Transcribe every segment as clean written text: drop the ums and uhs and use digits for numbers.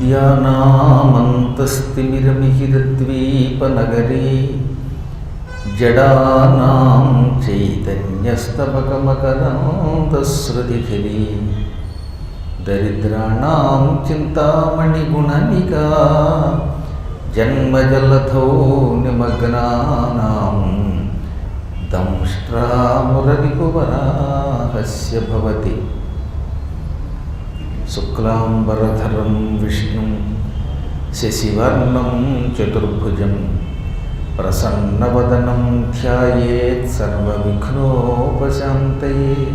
विद्यानामन्तस्तिमिरमिहिरद्वीपनगरे जडानां चैतन्यस्तबकमकरन्दस्रुतिभिरी दरिद्राणां चिन्तामणिगुणनिका जन्मजलधौ निमग्नानां दंष्ट्रामुररिपुवराहस्य भवति शुक्लांबरधरं विष्णुं शशिवर्णं चतुर्भुजं प्रसन्नवदनं ध्यायेत् सर्वविघ्नोपशान्तये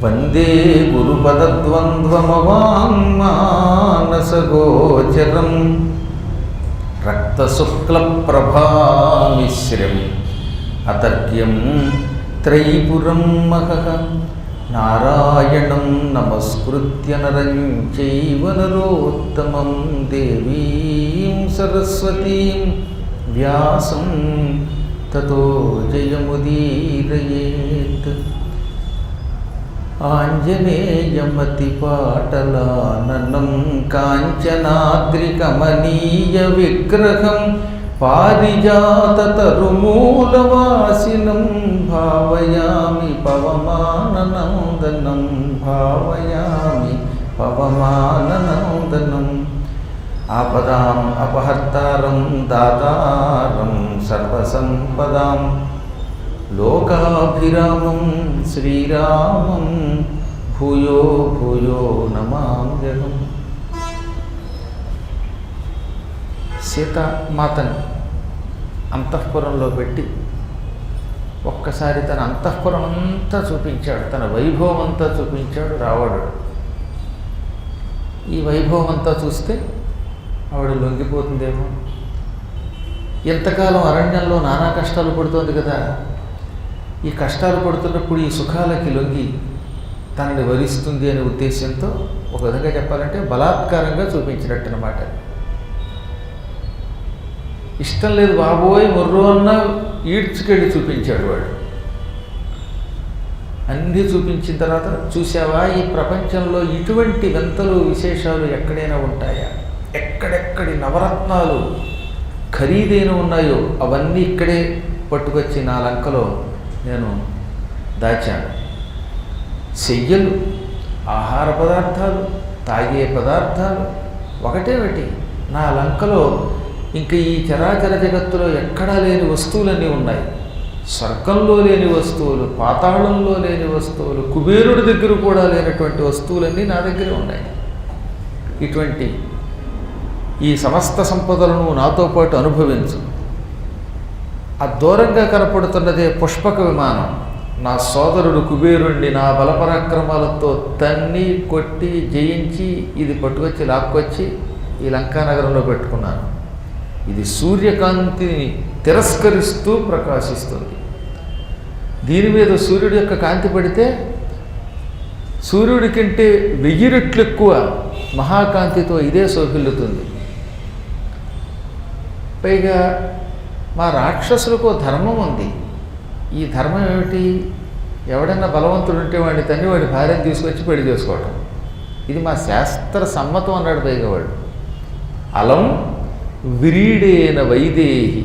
वन्दे गुरुपदद्वन्द्वमवाङ्मानसगोचरं रक्तशुक्लप्रभामिश्रम् अतर्क्यं त्रयीपुरं महः नारायणं नमस्कृत्य नरं चैव नरोत्तमं देवीं सरस्वतीं व्यासं ततो जयमुदीरयेत्। आञ्जनेयमतिपाटलाननं काञ्चनाद्रिकमनीयविग्रहं पारिजाततरुमूलवासिनं भावयामि पवमाननन्दनं भावयामि पवमाननन्दनम् आपदाम् अपहर्तारं दातारं सर्वसम्पदां लोकाभिरामं श्रीरामं भूयो भूयो नमाम्यहम्। సీతామాతని అంతఃపురంలో పెట్టి ఒక్కసారి తన అంతఃపురం అంతా చూపించాడు, తన వైభవం అంతా చూపించాడు రావణుడు. ఈ వైభవం అంతా చూస్తే ఆవిడ లొంగిపోతుందేమో. ఎంతకాలం అరణ్యంలో నానా కష్టాలు పడుతోంది కదా, ఈ కష్టాలు పడుతున్నప్పుడు ఈ సుఖాలకి లొంగి తనని వరిస్తుంది అనే ఉద్దేశంతో ఒక విధంగా చెప్పాలంటే బలాత్కారంగా చూపించినట్టు అన్నమాట. ఇష్టం లేదు బాబోయ్ మొర్రో అన్న ఈడ్చుకెళ్ళి చూపించాడు వాడు. అన్నీ చూపించిన తర్వాత చూసావా, ఈ ప్రపంచంలో ఇటువంటి వింతలు విశేషాలు ఎక్కడైనా ఉంటాయా? ఎక్కడెక్కడి నవరత్నాలు ఖరీదైన ఉన్నాయో అవన్నీ ఇక్కడే పట్టుకొచ్చి నా లంకలో నేను దాచాను. శయ్యలు, ఆహార పదార్థాలు, తాగే పదార్థాలు ఒకటే ఒకటి నా లంకలో. ఇంకా ఈ చరాచర జగత్తులో ఎక్కడా లేని వస్తువులన్నీ ఉన్నాయి. స్వర్గంలో లేని వస్తువులు, పాతాళంలో లేని వస్తువులు, కుబేరుడి దగ్గర కూడా లేనటువంటి వస్తువులన్నీ నా దగ్గరే ఉన్నాయి. ఇటువంటి ఈ సమస్త సంపదలను నాతో పాటు అనుభవించు. ఆ దూరంగా కనపడుతున్నదే పుష్పక విమానం. నా సోదరుడు కుబేరుణ్ణి నా బలపరాక్రమాలతో తన్ని కొట్టి జయించి ఇది పట్టుకొచ్చి లాక్కొచ్చి ఈ లంకానగరంలో పెట్టుకున్నాను. ఇది సూర్యకాంతిని తిరస్కరిస్తూ ప్రకాశిస్తుంది. దీని మీద సూర్యుడి యొక్క కాంతి పడితే సూర్యుడి కంటే 1000 రెట్లు ఎక్కువ మహాకాంతితో ఇదే శోభిల్లుతుంది. పైగా మా రాక్షసులకు ధర్మం ఉంది. ఈ ధర్మం ఏమిటి? ఎవడన్నా బలవంతుడు ఉంటే వాడిని తన్ని వాడి భార్యను తీసుకొచ్చి పెళ్లి చేసుకోవటం. ఇది మా శాస్త్ర సమ్మతం అన్నాడు పైగా వాడు. అలం వ్రీడేన వైదేహి.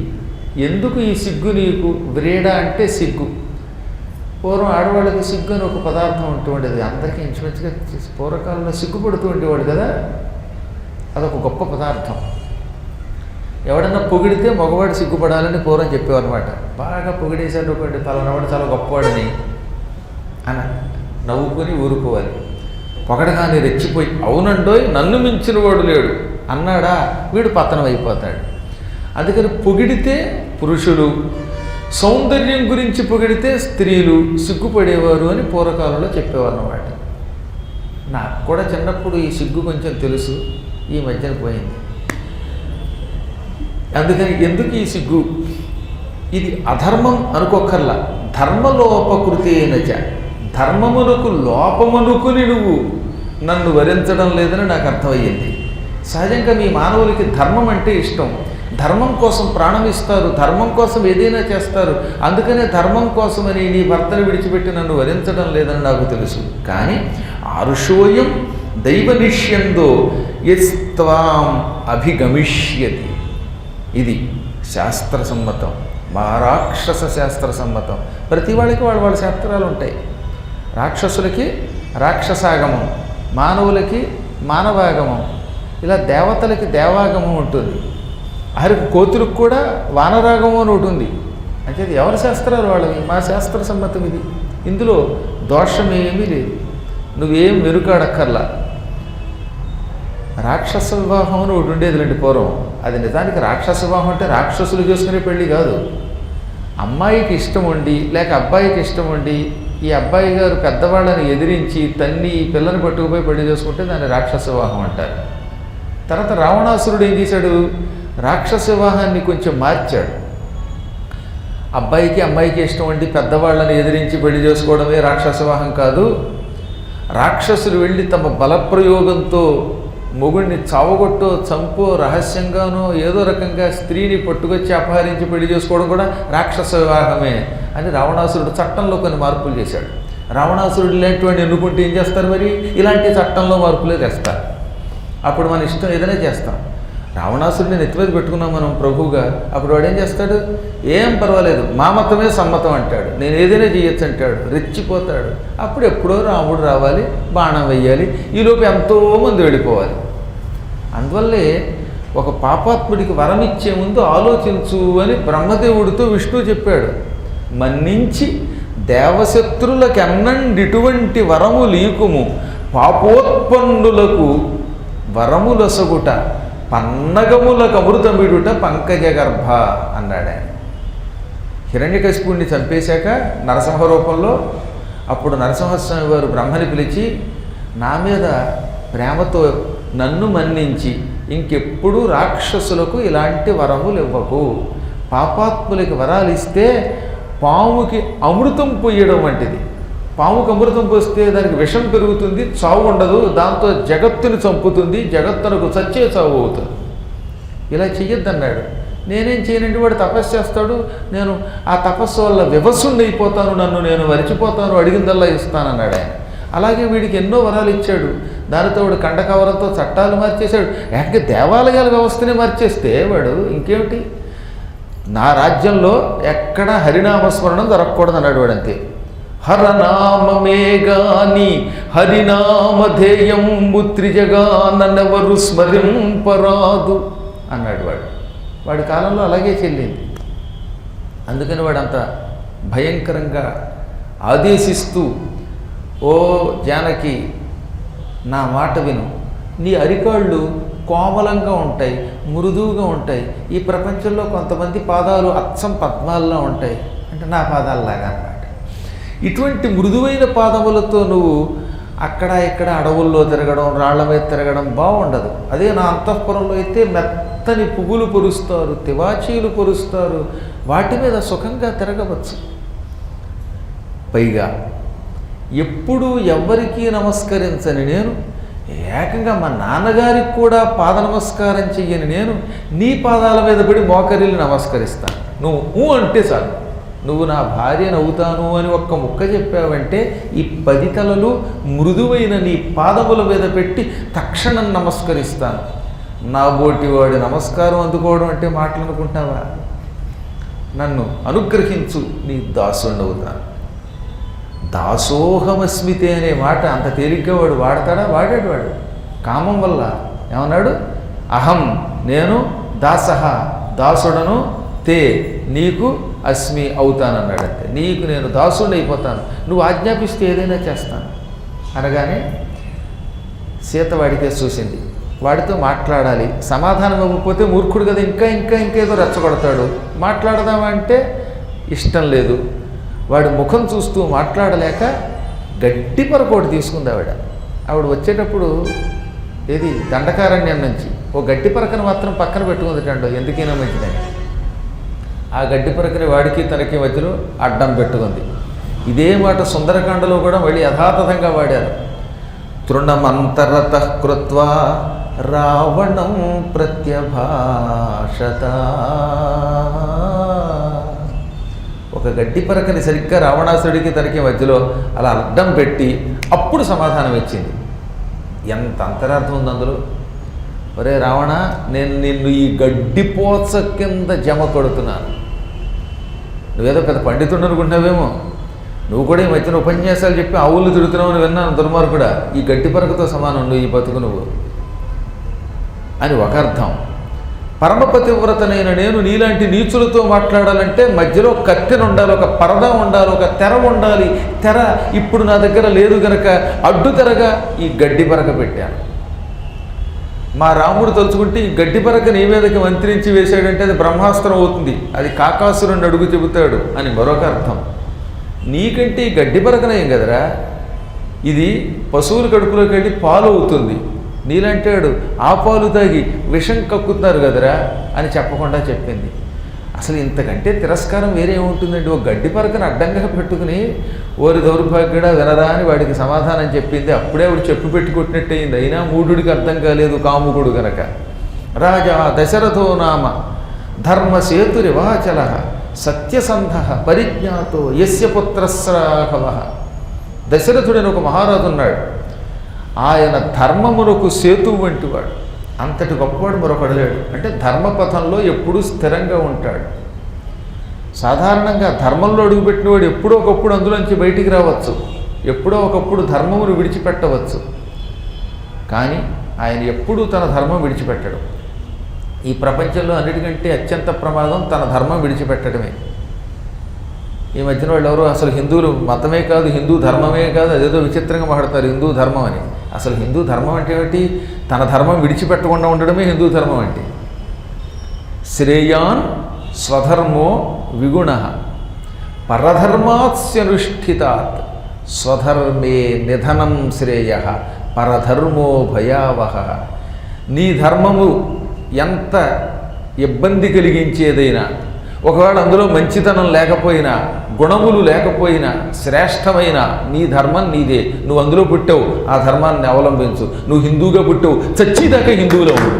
ఎందుకు ఈ సిగ్గు నీకు? వ్రీడ అంటే సిగ్గు. పూర్వం ఆడవాళ్ళకి సిగ్గు అని ఒక పదార్థం ఉంటూ ఉండేది. అందరికీ ఇంచుమించుగా పూర్వకాలంలో సిగ్గుపడుతూ ఉండేవాడు కదా, అదొక గొప్ప పదార్థం. ఎవడన్నా పొగిడితే మగవాడు సిగ్గుపడాలని పూర్వం చెప్పేవారనమాట. బాగా పొగిడేశాడు అనుకోండి, తలనవాడు చాలా గొప్పవాడని అని నవ్వుకొని ఊరుకోవాలి. పొగడగానే రెచ్చిపోయి అవునండోయ్ నన్ను మించిన వాడు లేడు అన్నాడా వీడు పతనం అయిపోతాడు. అందుకని పొగిడితే పురుషులు, సౌందర్యం గురించి పొగిడితే స్త్రీలు సిగ్గుపడేవారు అని పూర్వకాలంలో చెప్పేవారు అన్నమాట. నాకు కూడా చిన్నప్పుడు ఈ సిగ్గు కొంచెం తెలుసు, ఈ మధ్యన పోయింది. అందుకని ఎందుకు ఈ సిగ్గు? ఇది అధర్మం అనుకోకర్లా. ధర్మలోపకృతేనచ, ధర్మమునకు లోపమనుకుని నువ్వు నన్ను వరించడం లేదని నాకు అర్థమయ్యింది. సహజంగా మీ మానవులకి ధర్మం అంటే ఇష్టం. ధర్మం కోసం ప్రాణం ఇస్తారు, ధర్మం కోసం ఏదైనా చేస్తారు. అందుకనే ధర్మం కోసమని నీ భర్తను విడిచిపెట్టి నన్ను వరించడం లేదని నాకు తెలుసు. కానీ ఆరుషోయం దైవనిష్యందో యస్త్వాం అభిగమిష్యతి. ఇది శాస్త్రసమ్మతం, మా రాక్షస శాస్త్రసమ్మతం. ప్రతి వాళ్ళకి వాళ్ళ శాస్త్రాలు ఉంటాయి. రాక్షసులకి రాక్షసాగమం, మానవులకి మానవాగమం, ఇలా దేవతలకి దేవాగమం ఉంటుంది. ఆరికి కోతులకు కూడా వానరాగమం అని ఒకటి ఉంది. అంటే ఎవరి శాస్త్రాలు వాళ్ళవి, మా శాస్త్ర సమ్మతం ఇది. ఇందులో దోషమేమీ లేదు, నువ్వేం వెనుకాడక్కర్లా. రాక్షస వివాహం అని ఒకటి ఉండేదిలేండి పూర్వం. అది నిజానికి రాక్షస వివాహం అంటే రాక్షసులు చేసుకునే పెళ్ళి కాదు. అమ్మాయికి ఇష్టం ఉండి లేక అబ్బాయికి ఇష్టం ఉండి ఈ అబ్బాయి గారు పెద్దవాళ్ళని ఎదిరించి తన్ని ఈ పిల్లని పట్టుకుపోయి పెళ్లి చేసుకుంటే దాన్ని రాక్షస వివాహం అంటారు. తర్వాత రావణాసురుడు ఏం చేశాడు, రాక్షస వివాహాన్ని కొంచెం మార్చాడు. అబ్బాయికి అమ్మాయికి ఇష్టం ఉండి పెద్దవాళ్ళని ఎదిరించి పెళ్లి చేసుకోవడమే రాక్షస వివాహం కాదు. రాక్షసులు వెళ్ళి తమ బలప్రయోగంతో మొగుడిని చావగొట్టో చంపో రహస్యంగానో ఏదో రకంగా స్త్రీని పట్టుకొచ్చి అపహరించి పెళ్లి చేసుకోవడం కూడా రాక్షస వివాహమే అని రావణాసురుడు చట్టంలో కొన్ని మార్పులు చేశాడు. రావణాసురుడు ఇలాంటివాడిని ఎన్నుకుంటే ఏం చేస్తారు, మరి ఇలాంటి చట్టంలో మార్పులే తెస్తారు. అప్పుడు మన ఇష్టం ఏదైనా చేస్తాం. రావణాసురుడిని నెత్తిమీద పెట్టుకున్నాం మనం ప్రభువుగా, అప్పుడు వాడు ఏం చేస్తాడు, ఏం పర్వాలేదు మా మతమే సమ్మతం అంటాడు, నేను ఏదైనా చేయొచ్చు అంటాడు, రెచ్చిపోతాడు. అప్పుడు ఎప్పుడో రాముడు రావాలి, బాణం వెయ్యాలి, ఈలోపు ఎంతోమంది వెళ్ళిపోవాలి. అందువల్లే ఒక పాపాత్ముడికి వరం ఇచ్చే ముందు ఆలోచించు అని బ్రహ్మదేవుడితో విష్ణువు చెప్పాడు. మన్నించి దేవశత్రులకెన్నండిటువంటి వరము లీకుము పాపోత్పన్నులకు వరములసగుట పన్నగములకు అమృతమిడుట పంకజగర్భ అన్నాడు ఆయన. హిరణ్యకశిపుణ్ణి చంపేశాక నరసింహ రూపంలో అప్పుడు నరసింహస్వామి వారు బ్రహ్మని పిలిచి, నా మీద ప్రేమతో నన్ను మన్నించి ఇంకెప్పుడు రాక్షసులకు ఇలాంటి వరములు ఇవ్వకు, పాపాత్ములకి వరాలు ఇస్తే పాముకి అమృతం పొయ్యడం వంటిది. పాముకు అమృతం పోస్తే దానికి విషం పెరుగుతుంది, చావు ఉండదు, దాంతో జగత్తుని చంపుతుంది, జగత్తునకు చచ్చే చావు అవుతుంది. ఇలా చెయ్యొద్దన్నాడు. నేనేం చేయనండి, వాడు తపస్సు చేస్తాడు, నేను ఆ తపస్సు వల్ల వివసుణ్ణి అయిపోతాను, నన్ను నేను మరిచిపోతాను, అడిగిందల్లా ఇస్తానన్నాడు ఆయన. అలాగే వీడికి ఎన్నో వరాలు ఇచ్చాడు. దానితో వాడు కండకవరంతో చట్టాలు మార్చేశాడు. ఏకంగా దేవాలయాల వ్యవస్థనే మార్చేస్తే వాడు ఇంకేమిటి, నా రాజ్యంలో ఎక్కడ హరినామస్మరణం జరగకూడదు అన్నాడు వాడు. అంతే. హరనామమే గాని హరినామధేయంబు త్రిజగానెవరు స్మరింపరాదు అన్నాడు వాడు. వాడి కాలంలో అలాగే చెల్లింది. అందుకని వాడు అంత భయంకరంగా ఆదేశిస్తూ, ఓ జానకి నా మాట విను, నీ అరికాళ్ళు కోమలంగా ఉంటాయి, మృదువుగా ఉంటాయి. ఈ ప్రపంచంలో కొంతమంది పాదాలు అచ్చం పద్మాల్లో ఉంటాయి, అంటే నా పాదాలలాగా అన్నమాట. ఇటువంటి మృదువైన పాదములతో నువ్వు అక్కడ ఇక్కడ అడవుల్లో తిరగడం, రాళ్ల మీద తిరగడం బాగుండదు. అదే నా అంతఃపురంలో అయితే మెత్తని పువ్వులు పొరుస్తారు, తివాచీలు పొరుస్తారు, వాటి మీద సుఖంగా తిరగవచ్చు. పైగా ఎప్పుడూ ఎవ్వరికీ నమస్కరించని నేను, ఏకంగా మా నాన్నగారికి కూడా పాద నమస్కారం చెయ్యని నేను నీ పాదాల మీద పడి మోకరిల్లి నమస్కరిస్తాను. నువ్వు అంటే చాలు, నువ్వు నా భార్యను అవుతాను అని ఒక్క ముక్క చెప్పావంటే ఈ 10 తలలు మృదువైన నీ పాదముల మీద పెట్టి తక్షణం నమస్కరిస్తాను. నా బోటివాడి నమస్కారం అందుకోవడం అంటే మాటలు అనుకుంటావా? నన్ను అనుగ్రహించు, నీ దాసుండవుతాను. దాసోహమస్మితే అనే మాట అంత తేలిగ్గా వాడు వాడతాడా? వాడాడు. వాడు కామం వల్ల ఏమన్నాడు, అహం నేను, దాసహ దాసుడను, తే నీకు అస్మి అవుతానన్నాడంతే. నీకు నేను దాసుడిని అయిపోతాను, నువ్వు ఆజ్ఞాపిస్తే ఏదైనా చేస్తాను అనగానే సీత వాడికే చూసింది. వాడితో మాట్లాడాలి, సమాధానం ఇవ్వకపోతే మూర్ఖుడు కదా, ఇంకేదో రెచ్చగొడతాడు. మాట్లాడదామంటే ఇష్టం లేదు. వాడి ముఖం చూస్తూ మాట్లాడలేక గట్టి పరకోటి తీసుకుంది ఆవిడ వచ్చేటప్పుడు. ఏది దండకారణ్యం నుంచి ఓ గట్టి పరకను మాత్రం పక్కన పెట్టుకుందిటండో, ఎందుకైనా మంచిదని. ఆ గడ్డి పరకని వాడికి తనకి మధ్యలో అడ్డం పెట్టుకుంది. ఇదే మాట సుందరకాండలో కూడా మళ్ళీ యథాతథంగా వాడారు. తృణమంతరత కృత్వా రావణం ప్రత్యభాషత. ఒక గడ్డి పరకని సరిగ్గా రావణాసుడికి తనకి మధ్యలో అలా అడ్డం పెట్టి అప్పుడు సమాధానం ఇచ్చింది. ఎంత అంతరార్థం ఉంది అందులో. ఒరే రావణ, నేను నిన్ను ఈ గడ్డిపోచ కింద జమ కొడుతున్నాను. నువ్వేదో పెద్ద పండితుడు అనుకుంటున్నావేమో, నువ్వు కూడా ఈ మధ్యన ఉపన్యాసాలు చెప్పి ఆవులు తిరుగుతున్నావు అని విన్నాను. దుర్మార్గుడా, ఈ గడ్డి పరకతో సమానం నువ్వు, ఈ బతుకు నువ్వు అని ఒక అర్థం. పరమపతివ్రతనైన నేను నీలాంటి నీచులతో మాట్లాడాలంటే మధ్యలో కత్తెన ఉండాలి, ఒక పరదా ఉండాలి, ఒక తెర ఉండాలి. తెర ఇప్పుడు నా దగ్గర లేదు గనక అడ్డు తెరగా ఈ గడ్డి పరక పెట్టాను. మా రాముడు తలుచుకుంటే ఈ గడ్డి పరక నీ మీదకి మంత్రించి వేశాడంటే అది బ్రహ్మాస్త్రం అవుతుంది, అది కాకాసురుని అడుగు చెబుతాడు అని మరొక అర్థం. నీకంటే ఈ గడ్డి పరకనేం కదరా, ఇది పశువుల కడుపులోకి వెళ్ళి పాలు అవుతుంది. నీలంటాడు ఆ పాలు తాగి విషం కక్కుతున్నారు కదరా అని చెప్పకుండా చెప్పింది. అసలు ఇంతకంటే తిరస్కారం వేరే ఉంటుందండి. ఒక గడ్డి పరకను అడ్డంగా పెట్టుకుని ఓరి దౌర్భాగ్యుడా వినరా అని వాడికి సమాధానం చెప్పింది. అప్పుడే వాడు చెప్పు పెట్టి కొట్టినట్టయింది. అయినా మూఢుడికి అర్థం కాలేదు, కాముకుడు గనక. రాజా దశరథో నామ ధర్మసేతురివాచల సత్యసంధ పరిజ్ఞాతో యస్య పుత్రస్రాఘవ. దశరథుడని ఒక మహారాజు ఉన్నాడు. ఆయన ధర్మమునకు సేతువు వంటివాడు. అంతటి గొప్పవాడు మరొకడు లేడు. అంటే ధర్మపథంలో ఎప్పుడూ స్థిరంగా ఉంటాడు. సాధారణంగా ధర్మంలో అడుగుపెట్టినవాడు ఎప్పుడో ఒకప్పుడు అందులోంచి బయటికి రావచ్చు, ఎప్పుడో ఒకప్పుడు ధర్మమును విడిచిపెట్టవచ్చు. కానీ ఆయన ఎప్పుడూ తన ధర్మం విడిచిపెట్టడం. ఈ ప్రపంచంలో అన్నిటికంటే అత్యంత ప్రమాదం తన ధర్మం విడిచిపెట్టడమే. ఈ మధ్యన వాళ్ళు ఎవరో అసలు హిందువులు మతమే కాదు, హిందూ ధర్మమే కాదు, అదేదో విచిత్రంగా మాట్లాడతారు హిందూ ధర్మం అని. అసలు హిందూ ధర్మం అంటే ఏమిటి? తన ధర్మం విడిచిపెట్టకుండా ఉండడమే హిందూ ధర్మం అంటే. శ్రేయాన్ స్వధర్మో విగుణ పరధర్మాత్స్యనుష్ఠితాత్ స్వధర్మే నిధనం శ్రేయ పరధర్మో భయావహ. నీ ధర్మము ఎంత ఇబ్బంది కలిగించేదైనా, ఒకవేళ అందులో మంచితనం లేకపోయినా, గుణములు లేకపోయినా, శ్రేష్టమైన నీ ధర్మం నీదే. నువ్వు అందులో పుట్టావు, ఆ ధర్మాన్ని అవలంబించు. నువ్వు హిందూగా పుట్టావు, చచ్చేదాకా హిందువులో ఉండు.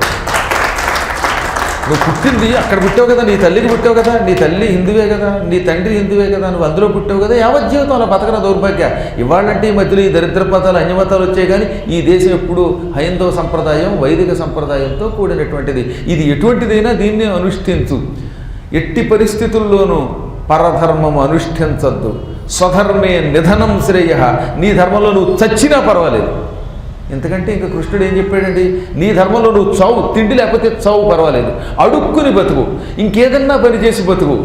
నువ్వు పుట్టింది అక్కడ పుట్టావు కదా, నీ తల్లికి పుట్టావు కదా, నీ తల్లి హిందువే కదా, నీ తండ్రి హిందువే కదా, నువ్వు అందులో పుట్టావు కదా, యావజ్జీవితం అలా బతకన దౌర్భాగ్య. ఇవాళంటే ఈ మధ్యలో ఈ దరిద్ర పదాలు అన్యమతాలు వచ్చాయి. కానీ ఈ దేశం ఎప్పుడు హైందవ సంప్రదాయం, వైదిక సంప్రదాయంతో కూడినటువంటిది. ఇది ఎటువంటిదైనా దీన్ని అనుష్ఠించు. ఎట్టి పరిస్థితుల్లోనూ పరధర్మము అనుష్ఠించద్దు. స్వధర్మే నిధనం శ్రేయ. నీ ధర్మంలో నువ్వు చచ్చినా పర్వాలేదు. ఎందుకంటే ఇంకా కృష్ణుడు ఏం చెప్పాడండి? నీ ధర్మంలో నువ్వు చావు, తిండి లేకపోతే చావు పర్వాలేదు, అడుక్కుని బతుకు, ఇంకేదన్నా పని చేసి బతుకు.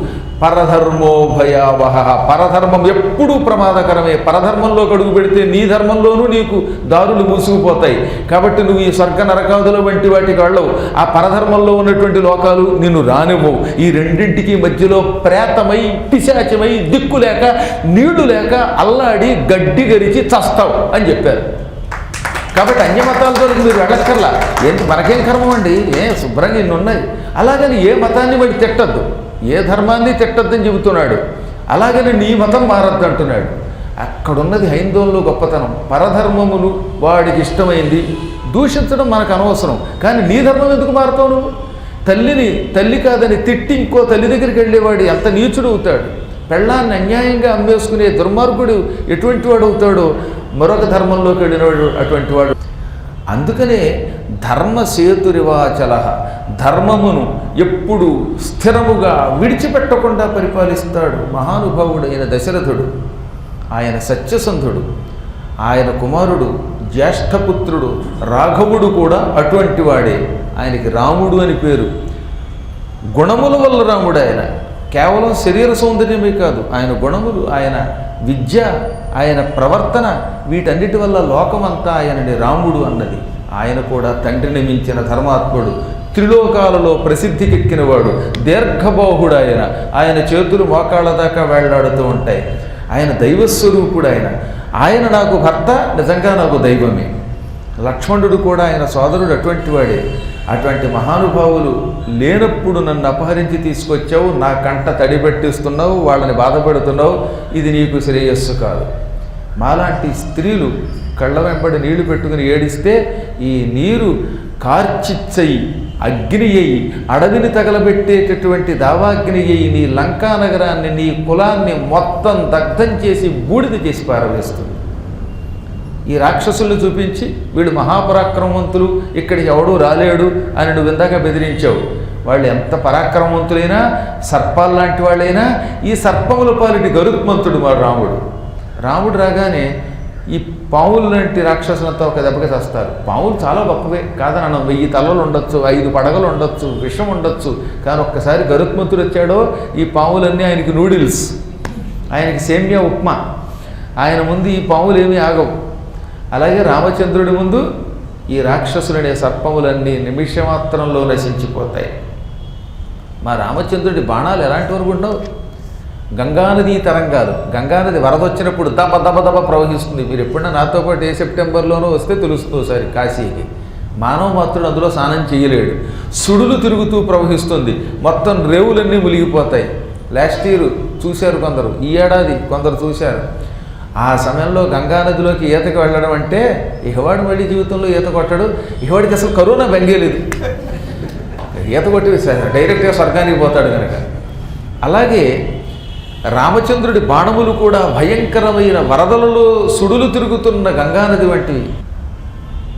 పరధర్మో భయావహ. పరధర్మం ఎప్పుడూ ప్రమాదకరమే. పరధర్మంలోకి అడుగు పెడితే నీ ధర్మంలోనూ నీకు దారులు మూసుకుపోతాయి. కాబట్టి నువ్వు ఈ స్వర్గ నరకాదుల వంటి వాటికి వెళ్ళవు. ఆ పరధర్మంలో ఉన్నటువంటి లోకాలు నిన్ను రానివ్వవు. ఈ రెండింటికి మధ్యలో ప్రేతమై, పిశాచమై, దిక్కు లేక, నీళ్లు లేక అల్లాడి గడ్డి గరిచి చస్తావు అని చెప్పారు. కాబట్టి అన్యమతాలతో మీరు వెళ్ళక్కర్లా. ఏంటి మనకేం కర్మం అండి, శుభ్రంగా ఇన్ని ఉన్నాయి. అలాగని ఏ మతాన్ని వాడి తిట్టద్దు, ఏ ధర్మాన్ని తిట్టద్దని చెబుతున్నాడు. అలాగని నీ మతం మారద్దు అంటున్నాడు. అక్కడున్నది హైందవంలో గొప్పతనం. పరధర్మములు వాడికి ఇష్టమైంది దూషించడం మనకు అనవసరం. కానీ నీ ధర్మం ఎందుకు మారుతావు నువ్వు? తల్లిని తల్లి కాదని తిట్టి ఇంకో తల్లి దగ్గరికి వెళ్ళేవాడు ఎంత నీచుడు అవుతాడు. పెళ్ళాన్ని అన్యాయంగా అమ్మేసుకునే దుర్మార్గుడు ఎటువంటి వాడు అవుతాడో మరొక ధర్మంలోకి వెళ్ళినవాడు అటువంటి వాడు. అందుకనే ధర్మసేతురివాచల. ధర్మమును ఎప్పుడు స్థిరముగా విడిచిపెట్టకుండా పరిపాలిస్తాడు మహానుభావుడైన దశరథుడు. ఆయన సత్యసంధుడు. ఆయన కుమారుడు జ్యేష్ఠపుత్రుడు రాఘవుడు కూడా అటువంటి వాడే. ఆయనకి రాముడు అని పేరు. గుణముల వల్ల రాముడు ఆయన. కేవలం శరీర సౌందర్యమే కాదు, ఆయన గుణములు, ఆయన విద్య, ఆయన ప్రవర్తన, వీటన్నిటి వల్ల లోకమంతా ఆయనని రాముడు అన్నది. ఆయన కూడా తండ్రిని మించిన ధర్మాత్ముడు, త్రిలోకాలలో ప్రసిద్ధికెక్కినవాడు, దీర్ఘబాహుడు. ఆయన చేతులు మోకాళ్ళ దాకా వేళ్లాడుతూ ఉంటాయి. ఆయన దైవస్వరూపుడు. ఆయన నాకు భర్త, నిజంగా నాకు దైవమే. లక్ష్మణుడు కూడా ఆయన సోదరుడు అటువంటి వాడే. అటువంటి మహానుభావులు లేనప్పుడు నన్ను అపహరించి తీసుకొచ్చావు, నా కంట తడిపెట్టిస్తున్నావు, వాళ్ళని బాధపెడుతున్నావు, ఇది నీకు శ్రేయస్సు కాదు. మాలాంటి స్త్రీలు కళ్ళ వెంబడి నీళ్లు పెట్టుకుని ఏడిస్తే ఈ నీరు కార్చిచ్చయి, అగ్ని అయి, అడవిని తగలబెట్టేటటువంటి దావాగ్ని అయి నీ లంకా నగరాన్ని, నీ కులాన్ని మొత్తం దగ్ధం చేసి బూడిద చేసి పారవేస్తుంది. ఈ రాక్షసుల్ని చూపించి వీళ్ళు మహాపరాక్రమవంతులు, ఇక్కడికి ఎవడూ రాలేడు అని నువ్వు ఇందాక బెదిరించావు. వాళ్ళు ఎంత పరాక్రమవంతులైనా, సర్పాల్లాంటి వాళ్ళైనా ఈ సర్పముల పాలిటి గరుత్మంతుడు వాడు రాముడు. రాముడు రాగానే ఈ పావులు లాంటి రాక్షసులంతా ఒక దెబ్బకి చేస్తారు. పావులు చాలా గొప్పవే కాదని మనం 1000 తలలు ఉండొచ్చు, 5 పడగలు ఉండొచ్చు, విషం ఉండొచ్చు. కానీ ఒక్కసారి గరుత్మంతుడు వచ్చాడో ఈ పావులన్నీ ఆయనకి నూడిల్స్, ఆయనకి సేమ్యా ఉప్మా. ఆయన ముందు ఈ పావులు ఏమీ ఆగవు. అలాగే రామచంద్రుడి ముందు ఈ రాక్షసులనే సర్పములన్నీ నిమిషమాత్రంలో నశించిపోతాయి. మా రామచంద్రుడి బాణాలు ఎలాంటి వరకు ఉండవు. గంగానదీ తరంగాలు. గంగానది వరద వచ్చినప్పుడు దబ దబ దబ ప్రవహిస్తుంది. మీరు ఎప్పుడైనా నాతో పాటు ఏ సెప్టెంబర్లోనో వస్తే తెలుస్తుంది ఒకసారి కాశీకి. మానవ మాత్రుడు అందులో స్నానం చేయలేడు. సుడులు తిరుగుతూ ప్రవహిస్తుంది. మొత్తం రేవులన్నీ మునిగిపోతాయి. లాస్ట్ ఇయర్ చూశారు కొందరు, ఈ ఏడాది కొందరు చూశారు. ఆ సమయంలో గంగానదిలోకి ఈతకి వెళ్ళడం అంటే ఇహవాడు మళ్ళీ జీవితంలో ఈత కొట్టడు. ఇహవాడికి అసలు కరోనా బెంగేలేదు. ఈత కొట్టి డైరెక్ట్గా స్వర్గానికి పోతాడు కనుక. అలాగే రామచంద్రుడి బాణములు కూడా భయంకరమైన వరదలలో సుడులు తిరుగుతున్న గంగానది వంటివి.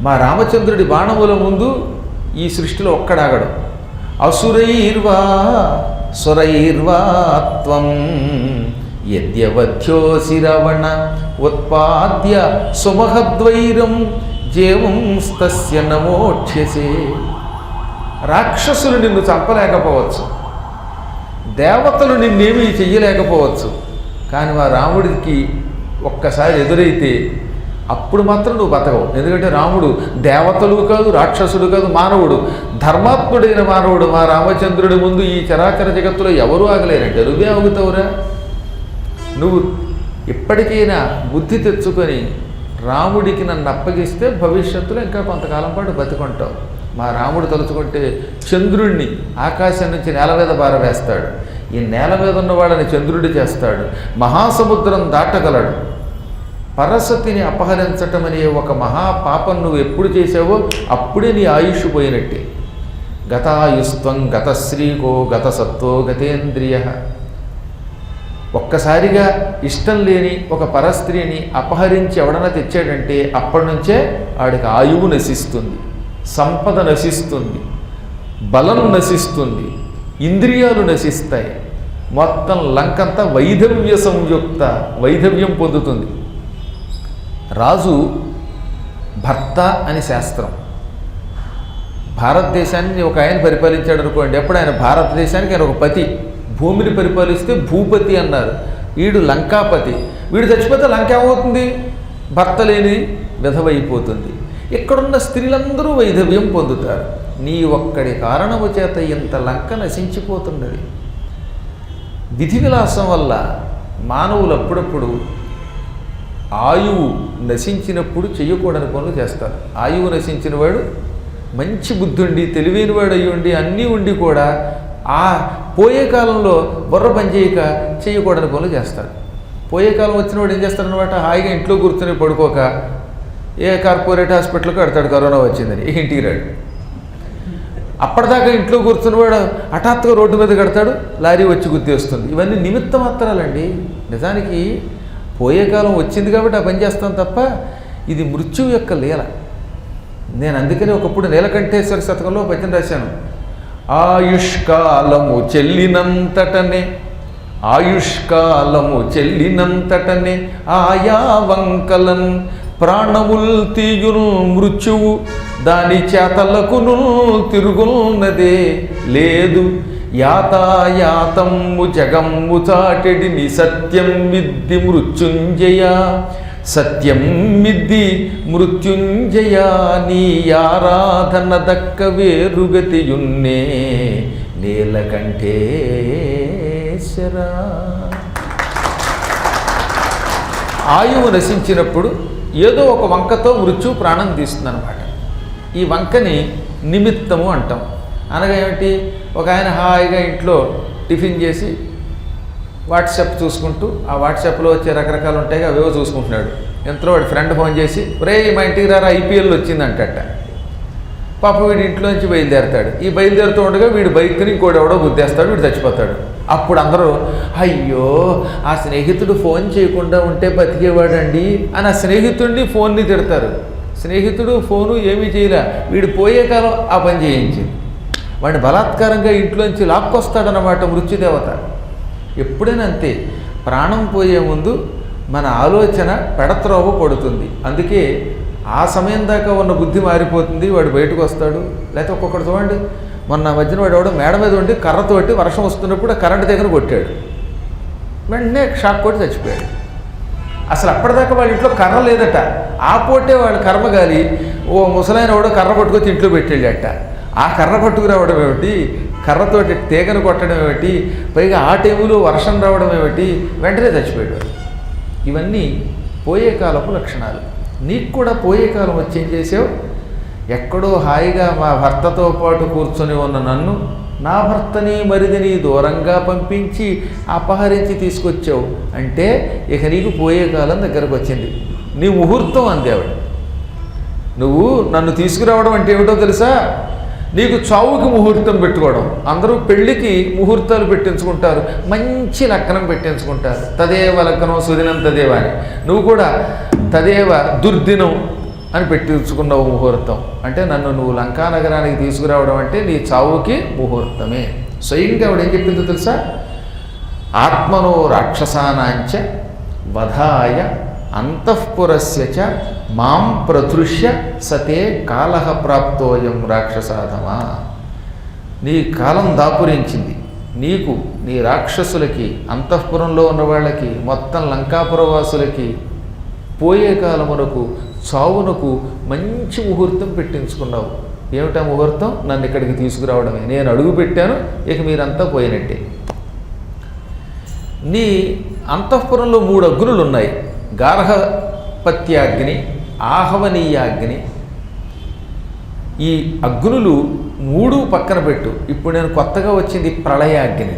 మా రామచంద్రుడి బాణముల ముందు ఈ సృష్టిలో ఒక్కడాగడు. అసురైర్వా సురైర్వా త్వం యద్యవధ్యోసి రావణ ఉత్పాద్య సుమహద్వైరం జీవంస్తస్య నమోక్ష్యసే. రాక్షసులు నిన్ను చంపలేకపోవచ్చు, దేవతలు నిన్నేమీ చెయ్యలేకపోవచ్చు. కానీ మా రాముడికి ఒక్కసారి ఎదురైతే అప్పుడు మాత్రం నువ్వు బతకవు. ఎందుకంటే రాముడు దేవతలు కాదు, రాక్షసుడు కాదు, మానవుడు, ధర్మాత్ముడైన మానవుడు. మా రామచంద్రుడి ముందు ఈ చరాచర జగత్తులో ఎవరూ ఆగలేరంటే నువ్వే ఆగుతావురా. నువ్వు ఇప్పటికైనా బుద్ధి తెచ్చుకొని రాముడికి నన్ను అప్పగిస్తే భవిష్యత్తులో ఇంకా కొంతకాలం పాటు బతికుంటావు. మా రాముడు తలుచుకుంటే చంద్రుణ్ణి ఆకాశం నుంచి నేల మీద పారవేస్తాడు. ఈ నేల మీద ఉన్న వాళ్ళని చంద్రుడి చేస్తాడు. మహాసముద్రం దాటగలడు. పరసతిని అపహరించటం అనే ఒక మహాపాపం నువ్వు ఎప్పుడు చేసావో అప్పుడే నీ ఆయుష్ పోయినట్టే. గతాయుస్త్వం గతశ్రీకో గతసత్వో గతేంద్రియ. ఒక్కసారిగా ఇష్టం లేని ఒక పరస్త్రీని అపహరించి ఎవడన్నా తెచ్చాడంటే అప్పటి నుంచే ఆడికి ఆయువు నశిస్తుంది, సంపద నశిస్తుంది, బలం నశిస్తుంది, ఇంద్రియాలు నశిస్తాయి. మొత్తం లంకంతా వైధవ్య సంయుక్త, వైధవ్యం పొందుతుంది. రాజు భర్త అని శాస్త్రం. భారతదేశాన్ని ఒక ఆయన పరిపాలించాడు అనుకోండి. ఎప్పుడు ఆయన భారతదేశానికి ఆయన ఒక పతి, భూమిని పరిపాలిస్తే భూపతి అన్నారు. వీడు లంకాపతి. వీడు చచ్చిపోతే లంక ఏమవుతుంది? భర్త లేని విధవైపోతుంది. ఇక్కడున్న స్త్రీలందరూ వైధవ్యం పొందుతారు. నీ ఒక్కడి కారణము చేత ఇంత లంక నశించిపోతున్నది. విధి విలాసం వల్ల మానవులు అప్పుడప్పుడు ఆయువు నశించినప్పుడు చేయకూడని పనులు చేస్తారు. ఆయువు నశించిన వాడు మంచి బుద్ధుండి తెలివైన వాడు అయ్యుండి అన్నీ ఉండి కూడా ఆ పోయే కాలంలో బుర్ర పనిచేయక చేయకూడని పనులు చేస్తాడు. పోయే కాలం వచ్చిన వాడు ఏం చేస్తాడనమాట, హాయిగా ఇంట్లో కూర్చొని పడుకోక ఏ కార్పొరేట్ హాస్పిటల్కి కడతాడు కరోనా వచ్చిందని, ఇంటికి రాడు. అప్పటిదాకా ఇంట్లో కూర్చున్నవాడు హఠాత్తుగా రోడ్డు మీద కడతాడు, లారీ వచ్చి గుద్దేస్తుంది. ఇవన్నీ నిమిత్త మాత్రాలండి. నిజానికి పోయే కాలం వచ్చింది కాబట్టి ఆ పని చేస్తాను తప్ప ఇది మృత్యువు యొక్క లీల. నేను అందుకని ఒకప్పుడు నీలకంఠేశ్వర శతకంలో పద్యం రాశాను. ఆయుష్కాలము చెల్లినంతటనే, ఆయుష్కాలము చెల్లినంతటనే ఆయా వంకలన్ ప్రాణముల్ తీయును మృత్యువు దాని చేతలకును తిరుగున్నదే లేదు. యాతాయాతము జగమ్ము చాటెడిని సత్యం మిద్ది మృత్యుంజయ, సత్యం మిద్ది మృత్యుంజయ నీ ఆరాధన దక్క వేరుగతియున్నే నీలకంఠేశ్వర. ఆయువు నశించినప్పుడు ఏదో ఒక వంకతో మృత్యువు ప్రాణం తీస్తుందన్నమాట. ఈ వంకని నిమిత్తము అంటాం. అనగా ఏమిటి? ఒక ఆయన హాయిగా ఇంట్లో టిఫిన్ చేసి వాట్సాప్ చూసుకుంటూ, ఆ వాట్సాప్లో వచ్చే రకరకాలు ఉంటాయి అవేవో చూసుకుంటున్నాడు. ఎంతలో వాడి ఫ్రెండ్ ఫోన్ చేసి రే మా ఇంటికి రారా IPL వచ్చిందంటట. పాప వీడి ఇంట్లో నుంచి బయలుదేరతాడు. ఈ బయలుదేరుతూ ఉండగా వీడి బైక్ని ఇంకోటి ఎవడో గుద్దేస్తాడు, వీడు చచ్చిపోతాడు. అప్పుడు అందరూ అయ్యో ఆ స్నేహితుడు ఫోన్ చేయకుండా ఉంటే బతికేవాడండి అని ఆ స్నేహితుడిని ఫోన్ని తిడతారు. స్నేహితుడు ఫోను ఏమీ చేయలే, వీడు పోయే కాలం ఆ పని చేయించింది. వాడిని బలాత్కారంగా ఇంట్లోంచి లాక్కొస్తాడనమాట మృత్యుదేవత. ఎప్పుడైనా అంతే, ప్రాణం పోయే ముందు మన ఆలోచన పెడత్రోవ పడుతుంది. అందుకే ఆ సమయం దాకా ఉన్న బుద్ధి మారిపోతుంది, వాడు బయటకు వస్తాడు. లేకపోతే ఒక్కొక్కటి చూడండి, మొన్న మధ్యన వాడు ఎవడో మేడ మీద ఉండి కర్రతోటి వర్షం వస్తున్నప్పుడు ఆ కరెంటు దగ్గర కొట్టాడు, వెంటనే షాక్ కొట్టి చచ్చిపోయాడు. అసలు అప్పటిదాకా వాళ్ళ ఇంట్లో కర్ర లేదట, ఆ పోటే వాళ్ళ కర్మగాలి ఓ ముసలాయన ఎవడో కర్ర పట్టుకొచ్చి ఇంట్లో పెట్టేళ్ళట. ఆ కర్ర పట్టుకురావడం ఏమిటి, కర్రతోటి తీగను కొట్టడం ఏమిటి, పైగా ఆ టైములో వర్షం రావడం ఏమిటి, వెంటనే చచ్చిపోయాడు. ఇవన్నీ పోయే కాలపు లక్షణాలు. నీకు కూడా పోయే కాలం వచ్చి ఏం చేసావు, ఎక్కడో హాయిగా మా భర్తతో పాటు కూర్చొని ఉన్న నన్ను నా భర్తని మరిదిని దూరంగా పంపించి అపహరించి తీసుకొచ్చావు అంటే ఇక నీకు పోయే కాలం దగ్గరకు వచ్చింది. నీ ముహూర్తం అంది ఆవిడ. నువ్వు నన్ను తీసుకురావడం అంటే ఏమిటో తెలుసా, నీకు చావుకి ముహూర్తం పెట్టుకోవడం. అందరూ పెళ్ళికి ముహూర్తాలు పెట్టించుకుంటారు, మంచి లగ్నం పెట్టించుకుంటారు. తదేవ లగ్నం సుదినం తదేవ అని. నువ్వు కూడా తదేవ దుర్దినం అని పెట్టించుకున్నావు ముహూర్తం. అంటే నన్ను నువ్వు లంకా నగరానికి తీసుకురావడం అంటే నీ చావుకి ముహూర్తమే. స్వయంగా ఆవిడ ఏం చెప్పిందో తెలుసా, ఆత్మనో రాక్షసానాంచ వధాయ అంతఃపురస్య చ మాం ప్రదృశ్య సతే కాలహ ప్రాప్తోయం రాక్షసాధమా. నీ కాలం దాపురించింది, నీకు నీ రాక్షసులకి అంతఃపురంలో ఉన్న వాళ్ళకి మొత్తం లంకాపురవాసులకి పోయే కాలమునకు చావునకు మంచి ముహూర్తం పెట్టించుకున్నావు. ఏమిటా ముహూర్తం, నన్ను ఇక్కడికి తీసుకురావడమే. నేను అడుగు పెట్టాను, ఇక మీరంతా పోయినట్టే. నీ అంతఃపురంలో 3 అగ్నులు ఉన్నాయి, గార్హపత్యాగ్ని, ఆహవనీయాగ్ని. ఈ అగ్నులు 3 పక్కన పెట్టు. ఇప్పుడు నేను కొత్తగా వచ్చింది ప్రళయాగ్ని.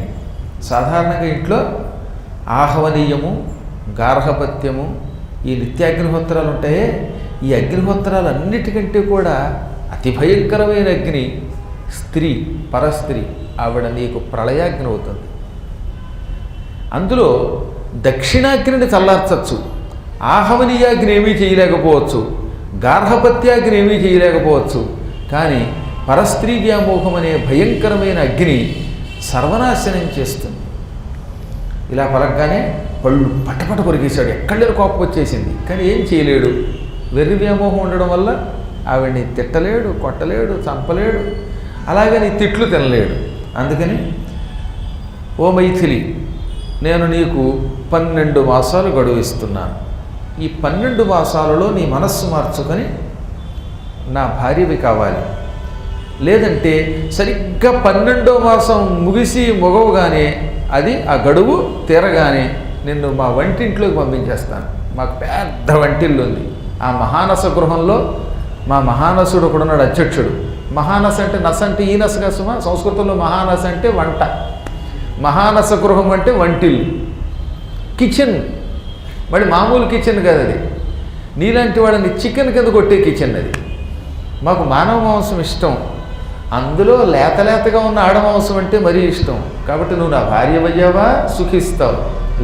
సాధారణంగా ఇంట్లో ఆహవనీయము, గార్హపత్యము, ఈ నిత్యాగ్నిహోత్రాలు ఉంటాయే, ఈ అగ్నిహోత్రాలు అన్నిటికంటే కూడా అతి భయంకరమైన అగ్ని స్త్రీ, పరస్త్రీ. ఆవిడ నీకు ప్రళయాగ్ని అవుతుంది. అందులో దక్షిణాగ్నిని చల్లార్చచ్చు, ఆహవనీయాగ్ని ఏమీ చేయలేకపోవచ్చు, గార్హపత్యాగ్ని ఏమీ చేయలేకపోవచ్చు. కానీ పరస్త్రీ వ్యామోహం అనే భయంకరమైన అగ్ని సర్వనాశనం చేస్తుంది. ఇలా పలకగానే పళ్ళు పట్టపట్ట కొరికేశాడు, ఎక్కడలేరు కోపం వచ్చేసింది. కానీ ఏం చేయలేడు, వెర్రి వ్యామోహం ఉండడం వల్ల ఆవిడ్ని తిట్టలేడు, కొట్టలేడు, చంపలేడు, అలాగని తిట్లు తినలేడు. అందుకని ఓ మైథిలి, నేను నీకు 12 మాసాలు గడువు ఇస్తున్నాను. ఈ 12 మాసాలలో నీ మనస్సు మార్చుకొని నా భార్యవి కావాలి. లేదంటే సరిగ్గా 12వ మాసం ముగిసి మొగవుగానే, అది ఆ గడువు తీరగానే నిన్ను మా వంటింట్లోకి పంపించేస్తాను. మాకు పెద్ద వంటిల్లు ఉంది. ఆ మహానస గృహంలో మా మహానసుడు ఒకడున్నాడు, అధ్యక్షుడు. మహానస అంటే నస అంటే ఈ నసగా సుమా, సంస్కృతంలో మహానస అంటే వంట, మహానస గృహం అంటే వంటిల్లు, కిచెన్. మళ్ళీ మామూలు కిచెన్ కాదు అది, నీలాంటి వాళ్ళని చికెన్ కింద కొట్టే కిచెన్ అది. మాకు మానవ మాంసం ఇష్టం, అందులో లేత లేతగా ఉన్న ఆడమాంసం అంటే మరీ ఇష్టం. కాబట్టి నువ్వు నా భార్య అయ్యావా సుఖిస్తావు,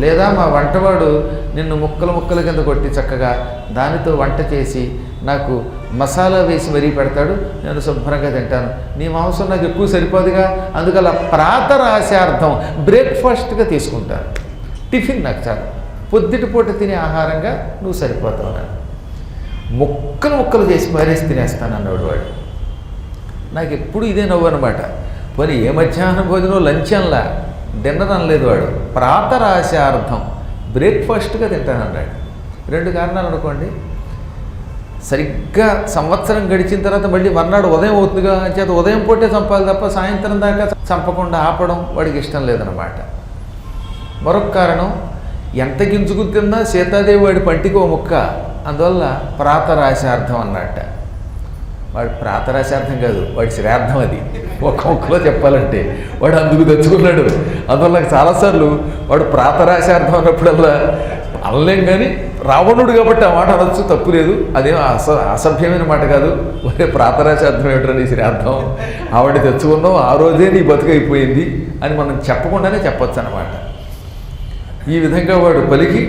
లేదా మా వంటవాడు నిన్ను ముక్కలు ముక్కల కింద కొట్టి చక్కగా దానితో వంట చేసి నాకు మసాలా వేసి మరీ పెడతాడు, నేను శుభ్రంగా తింటాను. నీ మాంసం నాకు ఎక్కువ సరిపోదుగా, అందుకలా ప్రాతరాశార్థం బ్రేక్ఫాస్ట్గా తీసుకుంటాను. టిఫిన్ నాకు చాలు, పొద్దుటిపూట తినే ఆహారంగా నువ్వు సరిపోతావు. నాకు ముక్కలు ముక్కలు చేసి మరేసి తినేస్తాను అన్నాడు వాడు. నాకు ఎప్పుడు ఇదే నవ్వు అనమాట. పోనీ ఏ మధ్యాహ్నం భోజనం లంచ్ అనలా, డిన్నర్ అనలేదు వాడు, ప్రాతరాశార్థం బ్రేక్ఫాస్ట్గా తింటానన్నాడు. 2 కారణాలు అనుకోండి. సరిగ్గా సంవత్సరం గడిచిన తర్వాత మళ్ళీ మర్నాడు ఉదయం అవుతుందిగా, చేత ఉదయం పూటే చంపాలి తప్ప సాయంత్రం దాకా చంపకుండా ఆపడం వాడికి ఇష్టం లేదనమాట. మరొక కారణం, ఎంత గింజుకు తిన్నా సీతాదేవి వాడి పంటికి ఓ ముక్క, అందువల్ల ప్రాతరాశార్థం అన్నట్ట. వాడు ప్రాతరాశార్థం కాదు, వాడి శ్రాద్ధం అది. ఒక్క ముక్కలో చెప్పాలంటే వాడు అందుకు తెచ్చుకున్నాడు. అందువల్ల చాలాసార్లు వాడు ప్రాతరాశార్థం అన్నప్పుడల్లా అనలేం, కానీ రావణుడు కాబట్టి ఆ మాట అనొచ్చు, తప్పు లేదు, అదేం అసభ్యమైన మాట కాదు. ఒరే ప్రాతరాశార్థం ఏమిటో నీ శ్రాద్ధం, ఆవిడ తెచ్చుకున్నావు, ఆ రోజే నీ బతుకైపోయింది అని మనం చెప్పకుండానే చెప్పొచ్చు అన్నమాట. ఈ విధంగా వాడు పలికి